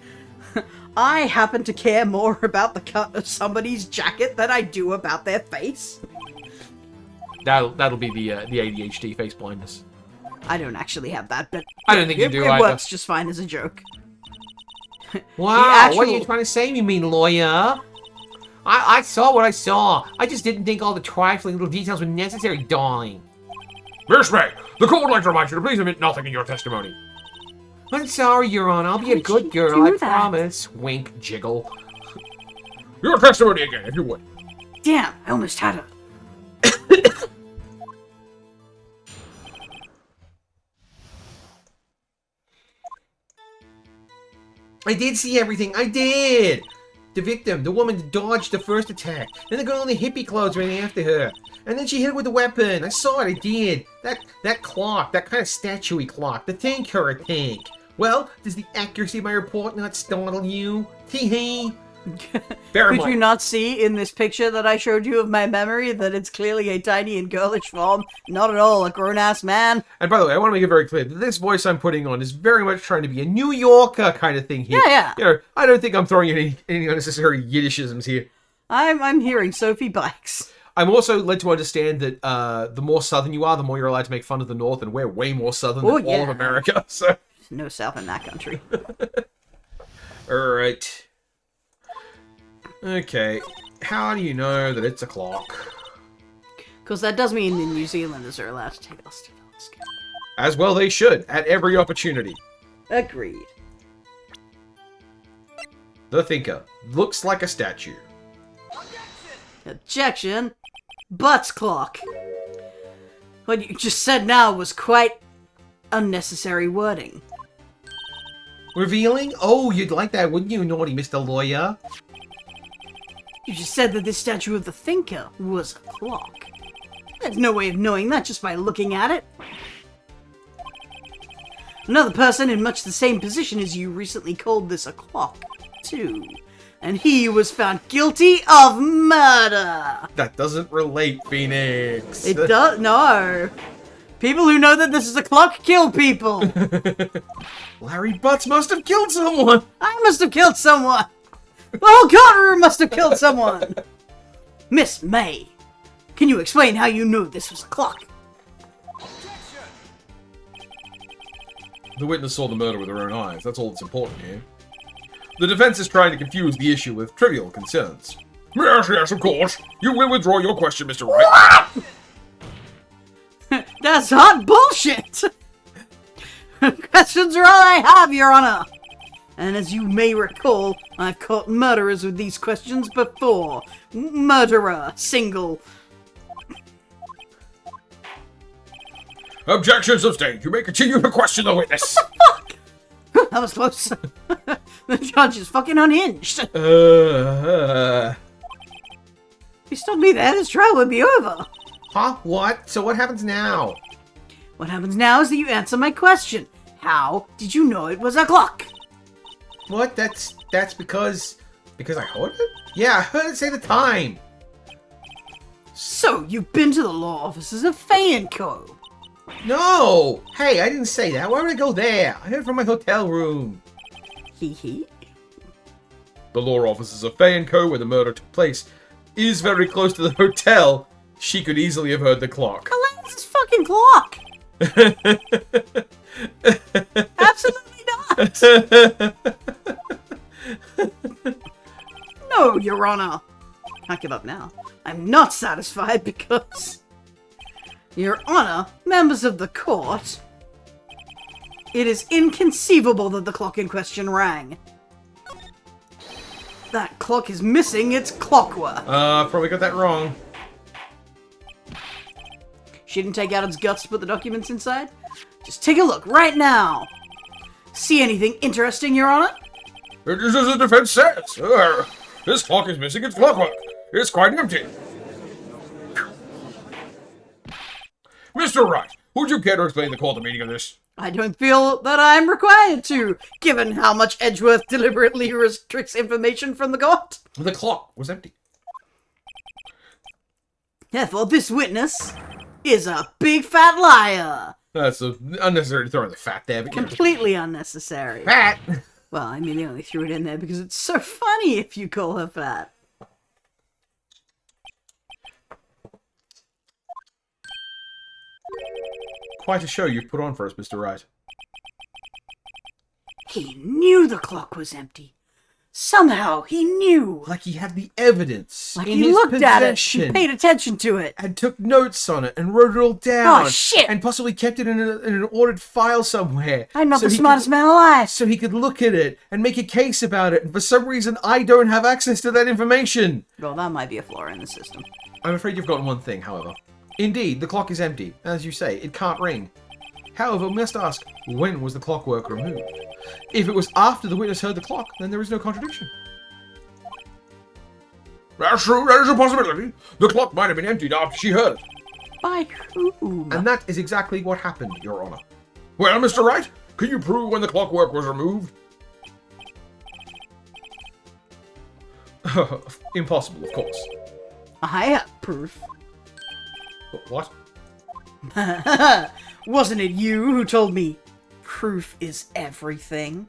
I happen to care more about the cut of somebody's jacket than I do about their face. That'll be the ADHD face blindness. I don't actually have that, but I don't think you do it either. works just fine as a joke. Wow, actual- what are you trying to say, you mean lawyer? I saw what I saw. I just didn't think all the trifling little details were necessary, darling. Miss May, the court would like to remind you to please omit nothing in your testimony. I'm sorry, Your Honor. I'll be a How good did girl, you I do that? promise. Wink, jiggle. Your testimony again, if you would. Damn, I almost had her. I did see everything. I did. The victim, the woman dodged the first attack. Then the girl in the hippie clothes ran after her. And then she hit her with a weapon. I saw it, I did. That clock, that kind of statue-y clock. The tank. Well, does the accuracy of my report not startle you? Tee-hee. Very Could much. you not see in this picture that I showed you of my memory that it's clearly a tiny and girlish form? Not at all a grown-ass man. And by the way, I want to make it very clear that this voice I'm putting on is very much trying to be a New Yorker kind of thing here. Yeah. You know, I don't think I'm throwing any unnecessary Yiddishisms here. I'm hearing Sophie Bikes. I'm also led to understand that the more southern you are, the more you're allowed to make fun of the North, and we're way more southern than all of America. So, No South in that country. alright. Okay. How do you know that it's a clock? Because that does mean the New Zealanders are allowed to take us to Alaska. As well they should, at every opportunity. Agreed. The Thinker. Looks like a statue. Objection. Butts clock. What you just said now was quite unnecessary wording. Revealing? Oh, you'd like that, wouldn't you, naughty Mr. Lawyer? You just said that this statue of the Thinker was a clock. There's no way of knowing that just by looking at it. Another person in much the same position as you recently called this a clock, too. And he was found guilty of murder! That doesn't relate, Phoenix. It does? No. People who know that this is a clock kill people. Larry Butts must have killed someone! I must have killed someone. The whole courtroom must have killed someone. Miss May, can you explain how you knew this was a clock? The witness saw the murder with her own eyes. That's all that's important here. The defense is trying to confuse the issue with trivial concerns. Yes, of course. You will withdraw your question, Mr. Wright. That's hot bullshit. Questions are all I have, Your Honor. And as you may recall, I've caught murderers with these questions before. Murderer, single. Objection sustained. You may continue to question the witness. That was close. The judge is fucking unhinged. If he stopped me there, this trial would be over. Huh? What? So what happens now? What happens now is that you answer my question. How did you know it was a clock? What? That's because I heard it? Yeah, I heard it say the time. So, you've been to the law offices of Fay & Co. No! Hey, I didn't say that. Why would I go there? I heard it from my hotel room. Hee hee. The law offices of Fay & Co., where the murder took place, is very close to the hotel. She could easily have heard the clock. How loud is this fucking clock? Absolutely not. No, Your Honor. Can't give up now. I'm not satisfied because... Your Honor, members of the court, it is inconceivable that the clock in question rang. That clock is missing its clockwork. Probably got that wrong. She didn't take out its guts to put the documents inside? Just take a look right now. See anything interesting, Your Honor? It is as the defense says. This clock is missing its clockwork. It's quite empty. Mr. Wright, would you care to explain the court the meaning of this? I don't feel that I'm required to, given how much Edgeworth deliberately restricts information from the court. The clock was empty. Therefore, this witness is a big fat liar. That's unnecessary to throw in the fat there, but Completely unnecessary. fat. Well, I mean, they only threw it in there because it's so funny if you call her fat. Quite a show you've put on for us, Mr. Wright. He knew the clock was empty. Somehow he knew. Like he had the evidence Like in he his looked at it, possession. and paid attention to it. And took notes on it and wrote it all down. Oh, shit! And possibly kept it in an ordered file somewhere. I'm not so the he smartest could, man alive. So he could look at it and make a case about it. And for some reason, I don't have access to that information. Well, that might be a flaw in the system. I'm afraid you've gotten one thing, however. Indeed, the clock is empty. As you say, it can't ring. However, we must ask, when was the clockwork removed? If it was after the witness heard the clock, then there is no contradiction. That's true, that is a possibility. The clock might have been emptied after she heard it. By whom? And that is exactly what happened, Your Honor. Well, Mr. Wright, can you prove when the clockwork was removed? Impossible, of course. I have proof. What? Wasn't it you who told me proof is everything?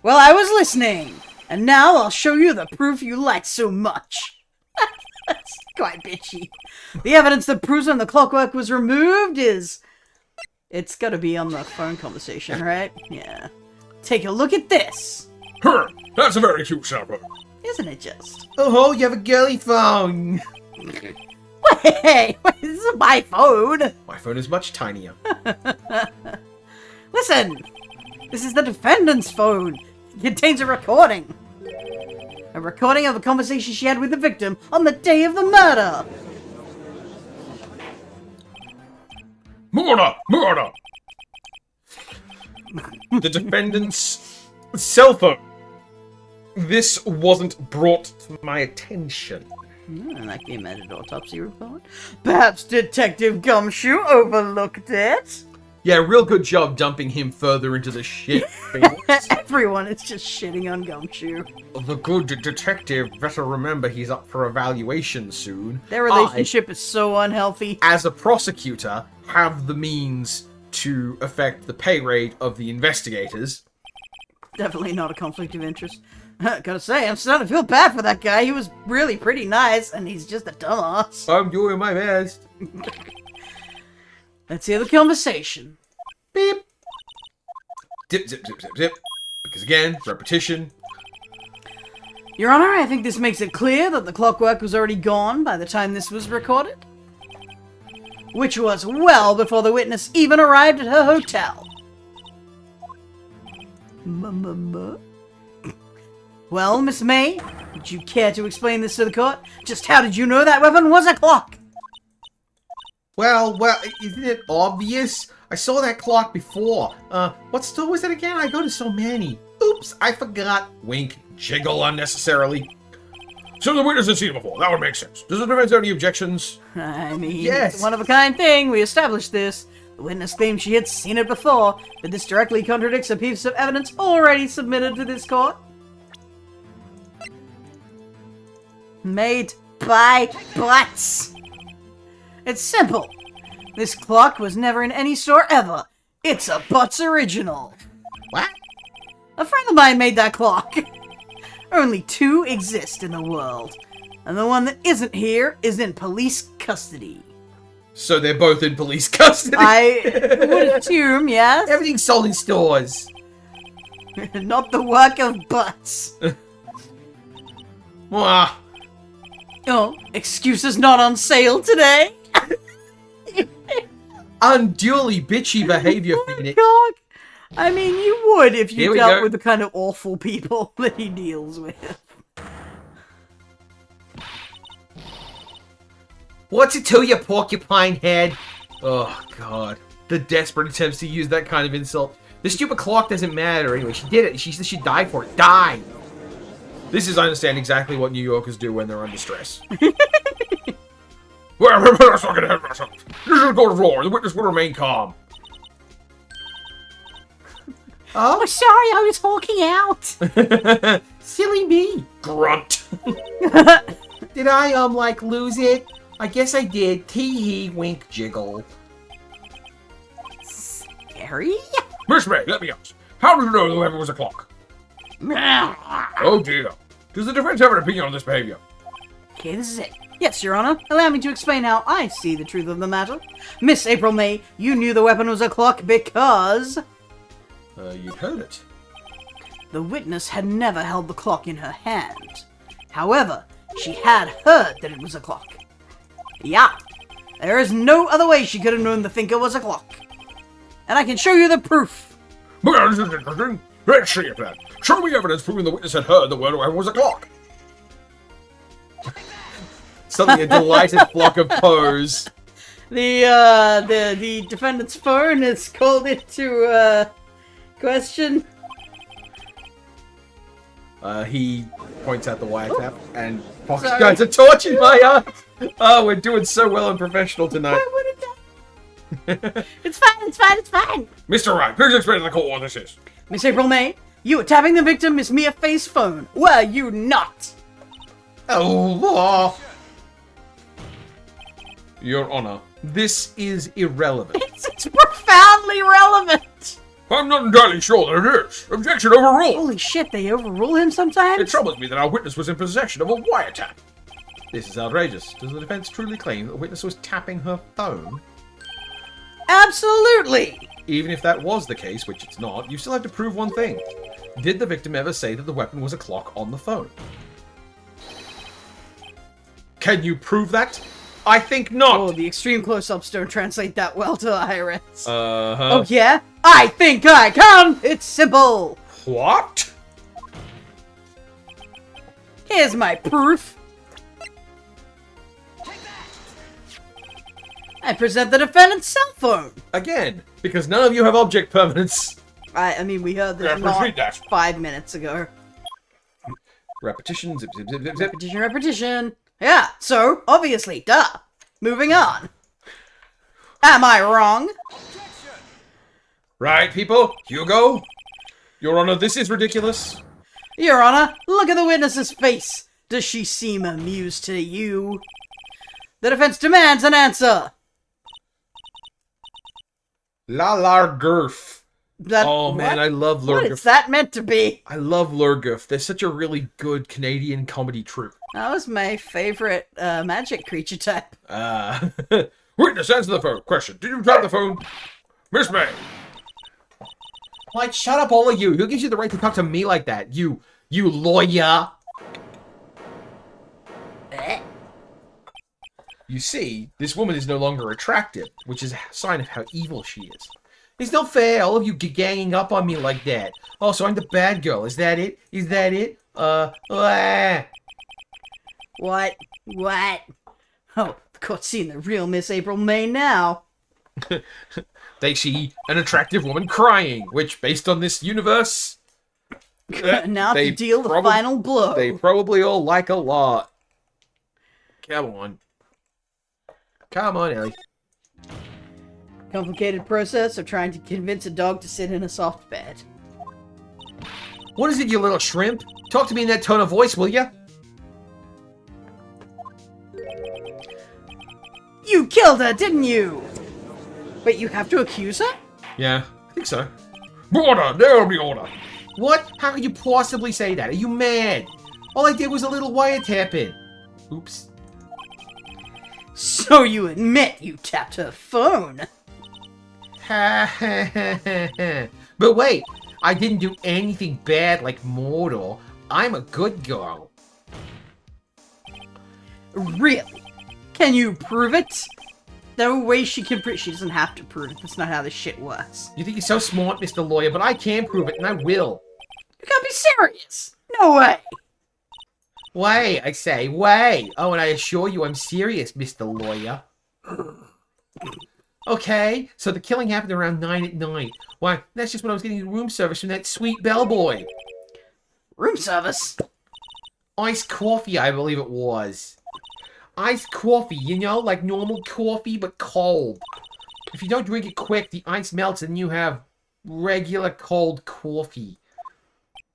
Well, I was listening, and now I'll show you the proof you like so much. That's quite bitchy. The evidence that proves when the clockwork was removed is... It's gotta be on the phone conversation, right? Yeah. Take a look at this. That's a very cute sample. Isn't it just? Oh, you have a girly phone. Hey, this is my phone. My phone is much tinier. Listen, this is the defendant's phone. It contains a recording. A recording of a conversation she had with the victim on the day of the murder. Murder! Murder! The defendant's cell phone. This wasn't brought to my attention. I like the amended autopsy report. Perhaps Detective Gumshoe overlooked it? Yeah, real good job dumping him further into the shit. Phoenix. Everyone is just shitting on Gumshoe. The good detective better remember he's up for evaluation soon. Their relationship is so unhealthy. As a prosecutor, have the means to affect the pay rate of the investigators. Definitely not a conflict of interest. Gotta say, I'm starting to feel bad for that guy. He was really pretty nice, and he's just a dumbass. I'm doing my best. Let's hear the conversation. Beep. Zip, zip, zip, zip, zip. Because again, repetition. Your Honor, I think this makes it clear that the clockwork was already gone by the time this was recorded. Which was well before the witness even arrived at her hotel. Well, Miss May, would you care to explain this to the court? Just how did you know that weapon was a clock? Well, isn't it obvious? I saw that clock before. What store was it again? I go to so many. Oops, I forgot. Wink, jiggle unnecessarily. So the witness has seen it before. That would make sense. Does the defense have any objections? I mean, Yes. it's a one-of-a-kind thing. We established this. The witness claims she had seen it before, but this directly contradicts a piece of evidence already submitted to this court. Made by butts. It's simple. This clock was never in any store ever. It's a Butts original. What? A friend of mine made that clock. Only two exist in the world. And the one that isn't here is in police custody. So they're both in police custody? I would assume, yes. Everything's sold in stores. Not the work of Butts. Mwah. Oh, excuses not on sale today. Unduly bitchy behavior, Phoenix. God. I mean, you would if Here you we dealt go. with the kind of awful people that he deals with. What's it to you, porcupine head? Oh, God. The desperate attempts to use that kind of insult. The stupid clock doesn't matter anyway. She did it. She said she'd die for it. Die! This is, I understand, exactly what New Yorkers do when they're under stress. Well, let's not get ahead of ourselves. This is a court of law, and the witness will remain calm. Oh, sorry, I was walking out. Silly me. Grunt. Did I, like, lose it? I guess I did. Tee-hee, wink, jiggle. Scary? Miss May, let me ask. How did you know the weapon was a clock? Oh dear. Does the defense have an opinion on this behavior? Okay, this is it. Yes, Your Honor. Allow me to explain how I see the truth of the matter. Miss April May, you knew the weapon was a clock because... You'd heard it. The witness had never held the clock in her hand. However, she had heard that it was a clock. Yeah, there is no other way she could have known the thinker was a clock. And I can show you the proof. Well, this is interesting. Let's see it then. Show me evidence proving the witness had heard the word weapon was a clock. Suddenly a delighted flock of pose. The defendant's phone is called into question. He points out the wiretap and Fox Sorry. guys are torching my eyes. Oh, we're doing so well and professional tonight. Why would it? It's fine, it's fine, it's fine. Mr. Wright, please explain to the court what this is. Miss April May, You were tapping the victim, Miss Mia Face phone. Were you not? Oh, Your Honor, this is irrelevant. It's profoundly relevant. I'm not entirely sure that it is. Objection overruled. Holy shit, they overrule him sometimes? It troubles me that our witness was in possession of a wiretap. This is outrageous. Does the defense truly claim that the witness was tapping her phone? Absolutely. Even if that was the case, which it's not, you still have to prove one thing. Did the victim ever say that the weapon was a clock on the phone? Can you prove that? I think not! Oh, the extreme close-ups don't translate that well to IRS. Uh-huh. Oh yeah? I think I can! It's simple! What? Here's my proof. I present the defendant's cell phone. Again, because none of you have object permanence. I mean, we heard Yeah, this not repeat that. 5 minutes ago. Repetition, zip, zip, zip, zip, zip. Repetition, repetition. Yeah, so, obviously, duh. Moving on. Am I wrong? Right, people, Hugo. Your Honor, this is ridiculous. Your Honor, look at the witness's face. Does she seem amused to you? The defense demands an answer. La Largurf. That, Oh man, I love what is Lurgurf. that meant to be? I love Lurgurf. They're such a really good Canadian comedy troupe. That was my favorite magic creature type. Witness, answer the phone. Question. Did you tap the phone? Miss May. Like, shut up, all of you. Who gives you the right to talk to me like that? You lawyer. You see, this woman is no longer attractive, which is a sign of how evil she is. It's not fair, all of you ganging up on me like that. Oh, so I'm the bad girl. Is that it? Is that it? What? What? Oh, the court's seeing the real Miss April May now. They see an attractive woman crying, which, based on this universe, Now they to deal the probab- final blow. they probably all like a lot. Come on. Come on, Ellie. Complicated process of trying to convince a dog to sit in a soft bed. What is it, you little shrimp? Talk to me in that tone of voice, will ya? You killed her, didn't you? Wait, you have to accuse her? Yeah, I think so. Order. There'll be order. What? How could you possibly say that? Are you mad? All I did was a little wiretapping. Oops. So you admit you tapped her phone. But wait, I didn't do anything bad like Mordor. I'm a good girl. Really? Can you prove it? No way she can prove. She doesn't have to prove it. That's not how this shit works. You think you're so smart, Mr. Lawyer, but I can prove it, and I will. You can't be serious. No way. Way, I say, way. Oh, and I assure you I'm serious, Mr. Lawyer. Okay, so the killing happened around 9 at night. Why, that's just when I was getting room service from that sweet bellboy. Room service? Iced coffee, I believe it was. Iced coffee, you know, like normal coffee, but cold. If you don't drink it quick, the ice melts and you have regular cold coffee.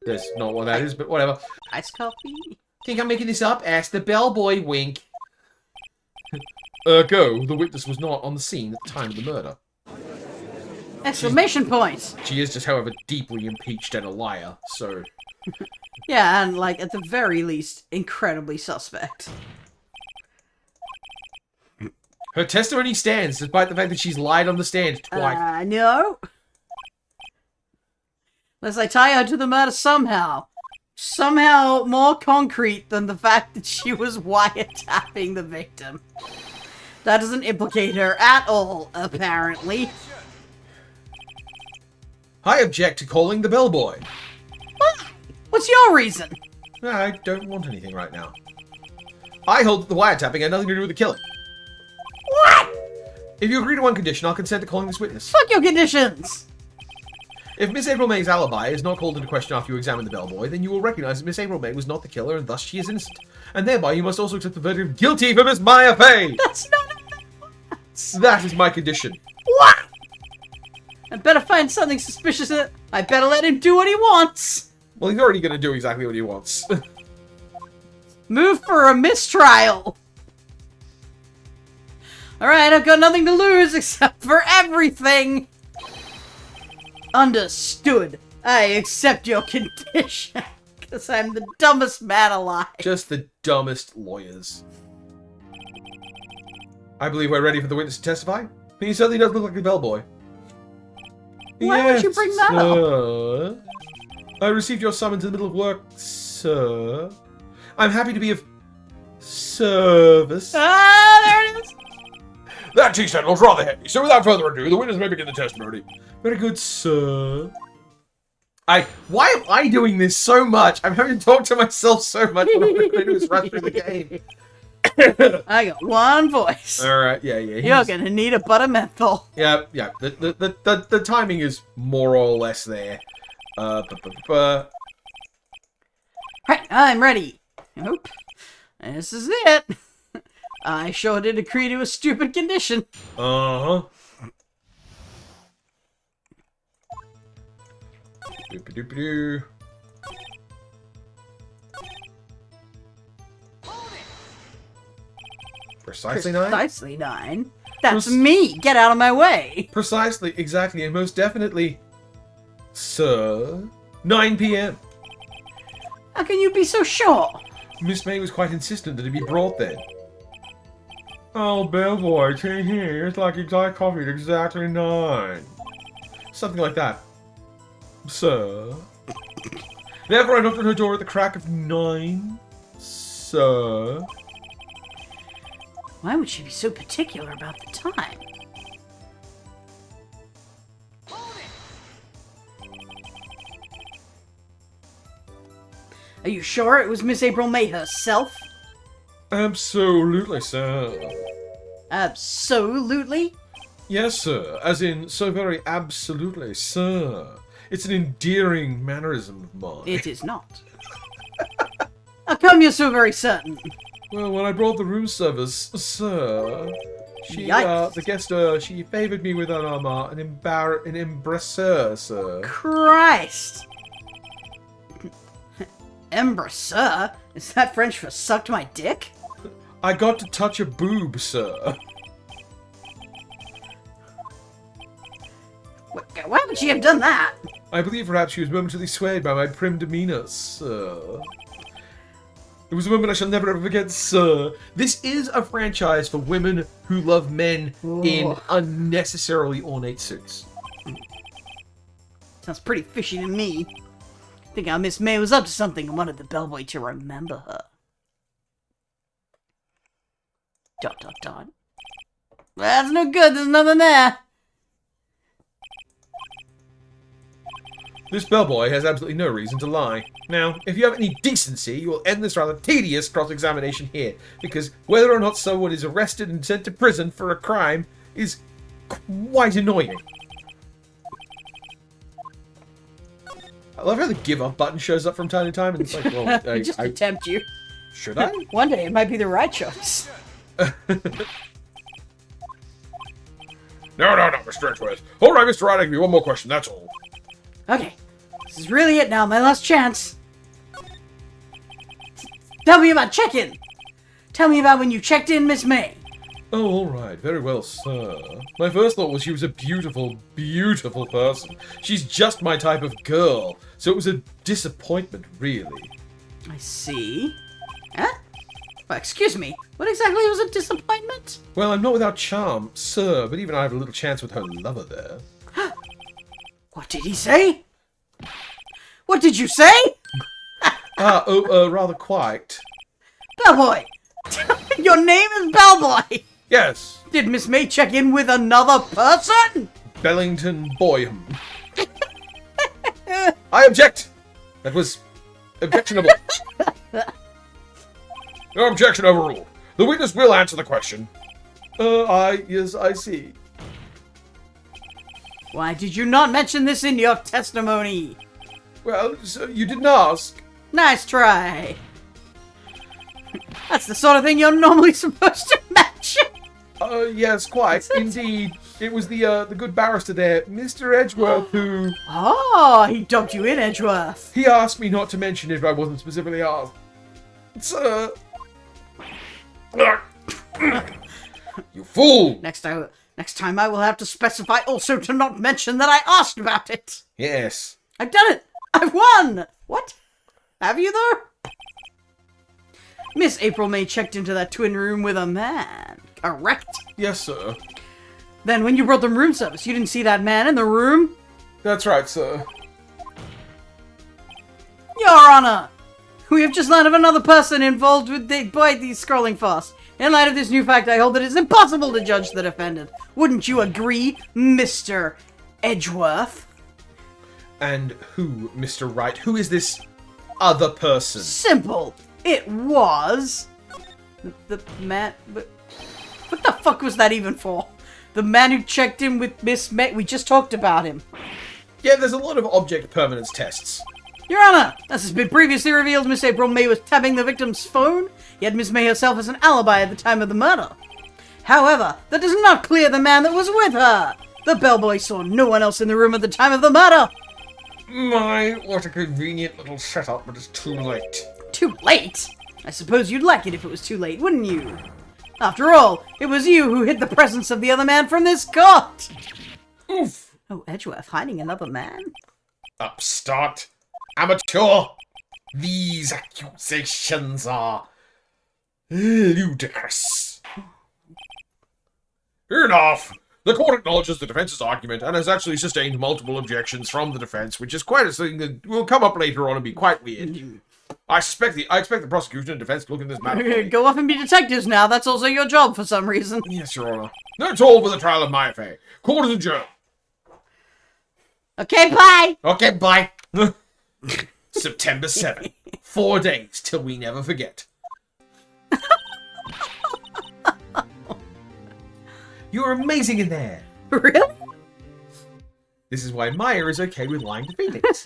That's not what that is, but whatever. Iced coffee? Think I'm making this up? Ask the bellboy, wink. Ergo, the witness was not on the scene at the time of the murder. Exclamation point! She is just, however, deeply impeached and a liar, so... Yeah, and, like, at the very least, incredibly suspect. Her testimony stands, despite the fact that she's lied on the stand twice. No. Unless I tie her to the murder somehow. Somehow more concrete than the fact that she was wiretapping the victim. That doesn't implicate her at all, apparently. I object to calling the bellboy. What? What's your reason? I don't want anything right now. I hold that the wiretapping had nothing to do with the killing. What? If you agree to one condition, I'll consent to calling this witness. Fuck your conditions! If Miss April May's alibi is not called into question after you examine the bellboy, then you will recognize that Miss April May was not the killer, and thus she is innocent. And thereby you must also accept the verdict of guilty for Miss Maya Fay! That's not how that works. That is my condition. What? I better find something suspicious in it. I better let him do what he wants. Well, he's already gonna do exactly what he wants. Move for a mistrial. Alright, I've got nothing to lose except for everything. Understood. I accept your condition. Because I'm the dumbest man alive. Just the dumbest lawyers. I believe we're ready for the witness to testify. He certainly does look like a bellboy. Why would you bring that up? I received your summons in the middle of work, sir. I'm happy to be of service. Ah, there it is. That tea set looks rather heavy, so without further ado, the witness may begin the testimony. Very good, sir. Why am I doing this so much? I'm having to talk to myself so much when all I'm going to do is rush through the game. I got one voice. Alright, yeah. You're gonna need a butter menthol. Yeah. The timing is more or less there. Right, I'm ready. Nope. This is it. I sure did agree to a stupid condition. Uh-huh. Doop-a-doop-a-doo. Precisely 9? Precisely 9? That's me! Get out of my way! Precisely, exactly, and most definitely, sir, 9 p.m. How can you be so sure? Miss May was quite insistent that it be brought then. Oh, bellboy, see here, it's like exact coffee at exactly 9. Something like that. Sir. Therefore, I knocked on her door at the crack of 9. Sir. Why would she be so particular about the time? Are you sure it was Miss April May herself? Absolutely, sir. Absolutely? Yes, sir. As in, so very absolutely, sir. It's an endearing mannerism of mine. It is not. How come you're so very certain? Well, when I brought the room service, sir, Yikes. the guest, she favoured me with an embrasseur, sir. Christ! Embrasseur? Is that French for sucked my dick? I got to touch a boob, sir. Why would she have done that? I believe perhaps she was momentarily swayed by my prim demeanour, sir. It was a moment I shall never ever forget, sir. This is a franchise for women who love men in unnecessarily ornate suits. Sounds pretty fishy to me. I think our Miss May was up to something and wanted the bellboy to remember her. ... That's no good, there's nothing there. This bellboy has absolutely no reason to lie. Now, if you have any decency, you will end this rather tedious cross-examination here, because whether or not someone is arrested and sent to prison for a crime is quite annoying. I love how the give up button shows up from time to time, and it's like, well, Just to tempt you. should I? One day it might be the right choice. No, Mr. Edgeworth. All right, Mr. Wright, I give you one more question, that's all. Okay, this is really it now, my last chance. Tell me about check-in. Tell me about when you checked in, Miss May. Oh, all right. Very well, sir. My first thought was she was a beautiful, beautiful person. She's just my type of girl. So it was a disappointment, really. I see. Huh? Well, excuse me. What exactly was a disappointment? Well, I'm not without charm, sir, but even I have a little chance with her lover there. What did he say? What did you say? Rather quite. Bellboy! Your name is Bellboy! Yes, Did Miss May check in with another person? Bellington Boyham. I object! That was objectionable. No objection overruled. The witness will answer the question. Yes, I see. Why did you not mention this in your testimony? Well, sir, you didn't ask. Nice try. That's the sort of thing you're normally supposed to mention. Yes, quite. Indeed. It was the good barrister there, Mr. Edgeworth, who... Oh, he dumped you in, Edgeworth. He asked me not to mention it if I wasn't specifically asked. Sir... You fool! Next time I will have to specify also to not mention that I asked about it. Yes. I've done it. I've won. What? Have you, though? Miss April May checked into that twin room with a man. Correct? Yes, sir. Then when you brought them room service, you didn't see that man in the room? That's right, sir. Your Honor! We have just learned of another person involved with the scrolling fast. In light of this new fact, I hold that it is impossible to judge the defendant. Wouldn't you agree, Mr. Edgeworth? And who, Mr. Wright? Who is this other person? Simple. It was... The man... What the fuck was that even for? The man who checked in with Miss May... We just talked about him. Yeah, there's a lot of object permanence tests. Your Honor, as has been previously revealed, Miss April May was tapping the victim's phone, yet Miss May herself has an alibi at the time of the murder. However, that does not clear the man that was with her. The bellboy saw no one else in the room at the time of the murder. My, what a convenient little setup, but it's too late. Too late? I suppose you'd like it if it was too late, wouldn't you? After all, it was you who hid the presence of the other man from this court. Oof. Oh, Edgeworth, hiding another man? Upstart. Amateur. These accusations are ludicrous. Enough. The court acknowledges the defense's argument and has actually sustained multiple objections from the defense, which is quite a thing that will come up later on and be quite weird. I expect the prosecution and defense to look in this matter. Go off and be detectives now. That's also your job for some reason. Yes, Your Honor. That's all for the trial of my affair. Court is adjourned. Okay, bye. Okay, bye. September 7th. 4 days till we never forget. You're amazing in there. Really? This is why Maya is okay with lying to Phoenix.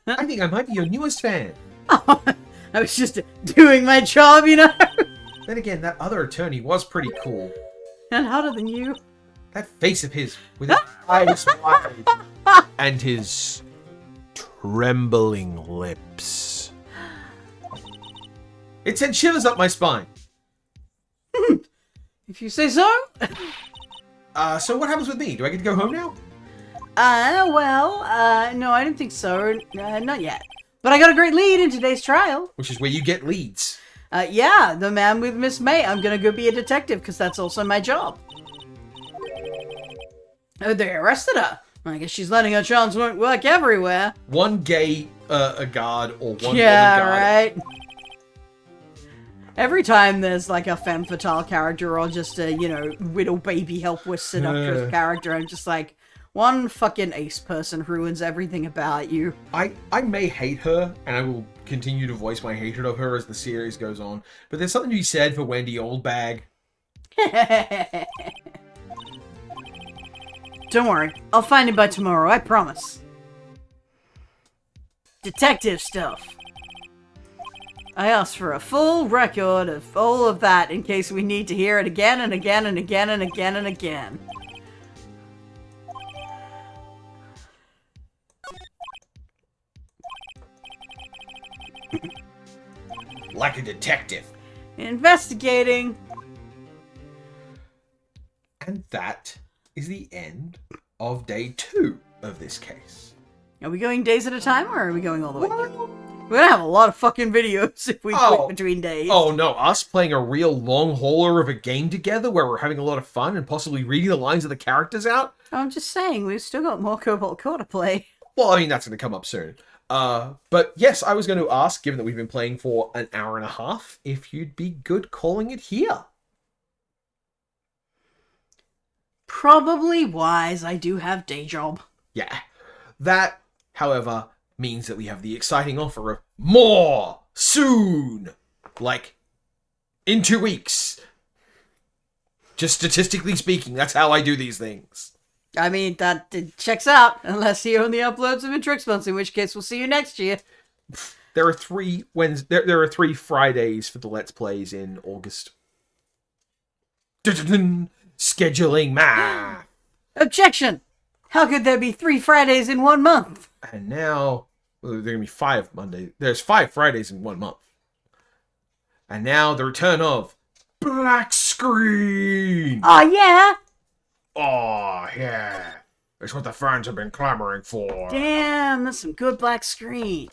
I think I might be your newest fan. Oh, I was just doing my job, you know? Then again, that other attorney was pretty cool. And harder than you. That face of his, with his eyes wide, and his trembling lips. It sent shivers up my spine. If you say so. So what happens with me? Do I get to go home now? No, I don't think so. Not yet. But I got a great lead in today's trial. Which is where you get leads. Yeah, the man with Miss May. I'm gonna go be a detective, because that's also my job. Oh, they arrested her. I guess she's letting her charms won't work everywhere. One gay a guard or one woman Yeah, guard. right. Every time there's like a femme fatale character or just a, widow baby helpless seductress character, I'm just like, one fucking ace person ruins everything about you. I may hate her, and I will continue to voice my hatred of her as the series goes on, but there's something to be said for Wendy Oldbag. Don't worry, I'll find him by tomorrow, I promise. Detective stuff. I asked for a full record of all of that in case we need to hear it again and again and again and again and again. Like a detective. Investigating. And that is the end of day 2 of this case. Are we going days at a time, or are we going all the way through? We're gonna have a lot of fucking videos if we quit between days. Oh no, us playing a real long hauler of a game together where we're having a lot of fun and possibly reading the lines of the characters out? I'm just saying, we've still got more Cobalt Core to play. Well, I mean, that's going to come up soon. But yes, I was going to ask, given that we've been playing for an hour and a half, if you'd be good calling it here. Probably wise, I do have day job. Yeah. That, however, means that we have the exciting offer of more soon. Like, in 2 weeks. Just statistically speaking, that's how I do these things. I mean, that checks out, unless he only uploads them in Tricks Months, in which case we'll see you next year. There are 3 there are 3 Fridays for the Let's Plays in August. Dun-dun-dun. scheduling math. Objection! How could there be 3 Fridays in 1 month? And now, well, there are going to be 5 Mondays. There's 5 Fridays in 1 month. And now the return of black screen. Oh, yeah? Oh, yeah. It's what the fans have been clamoring for. Damn, that's some good black screen.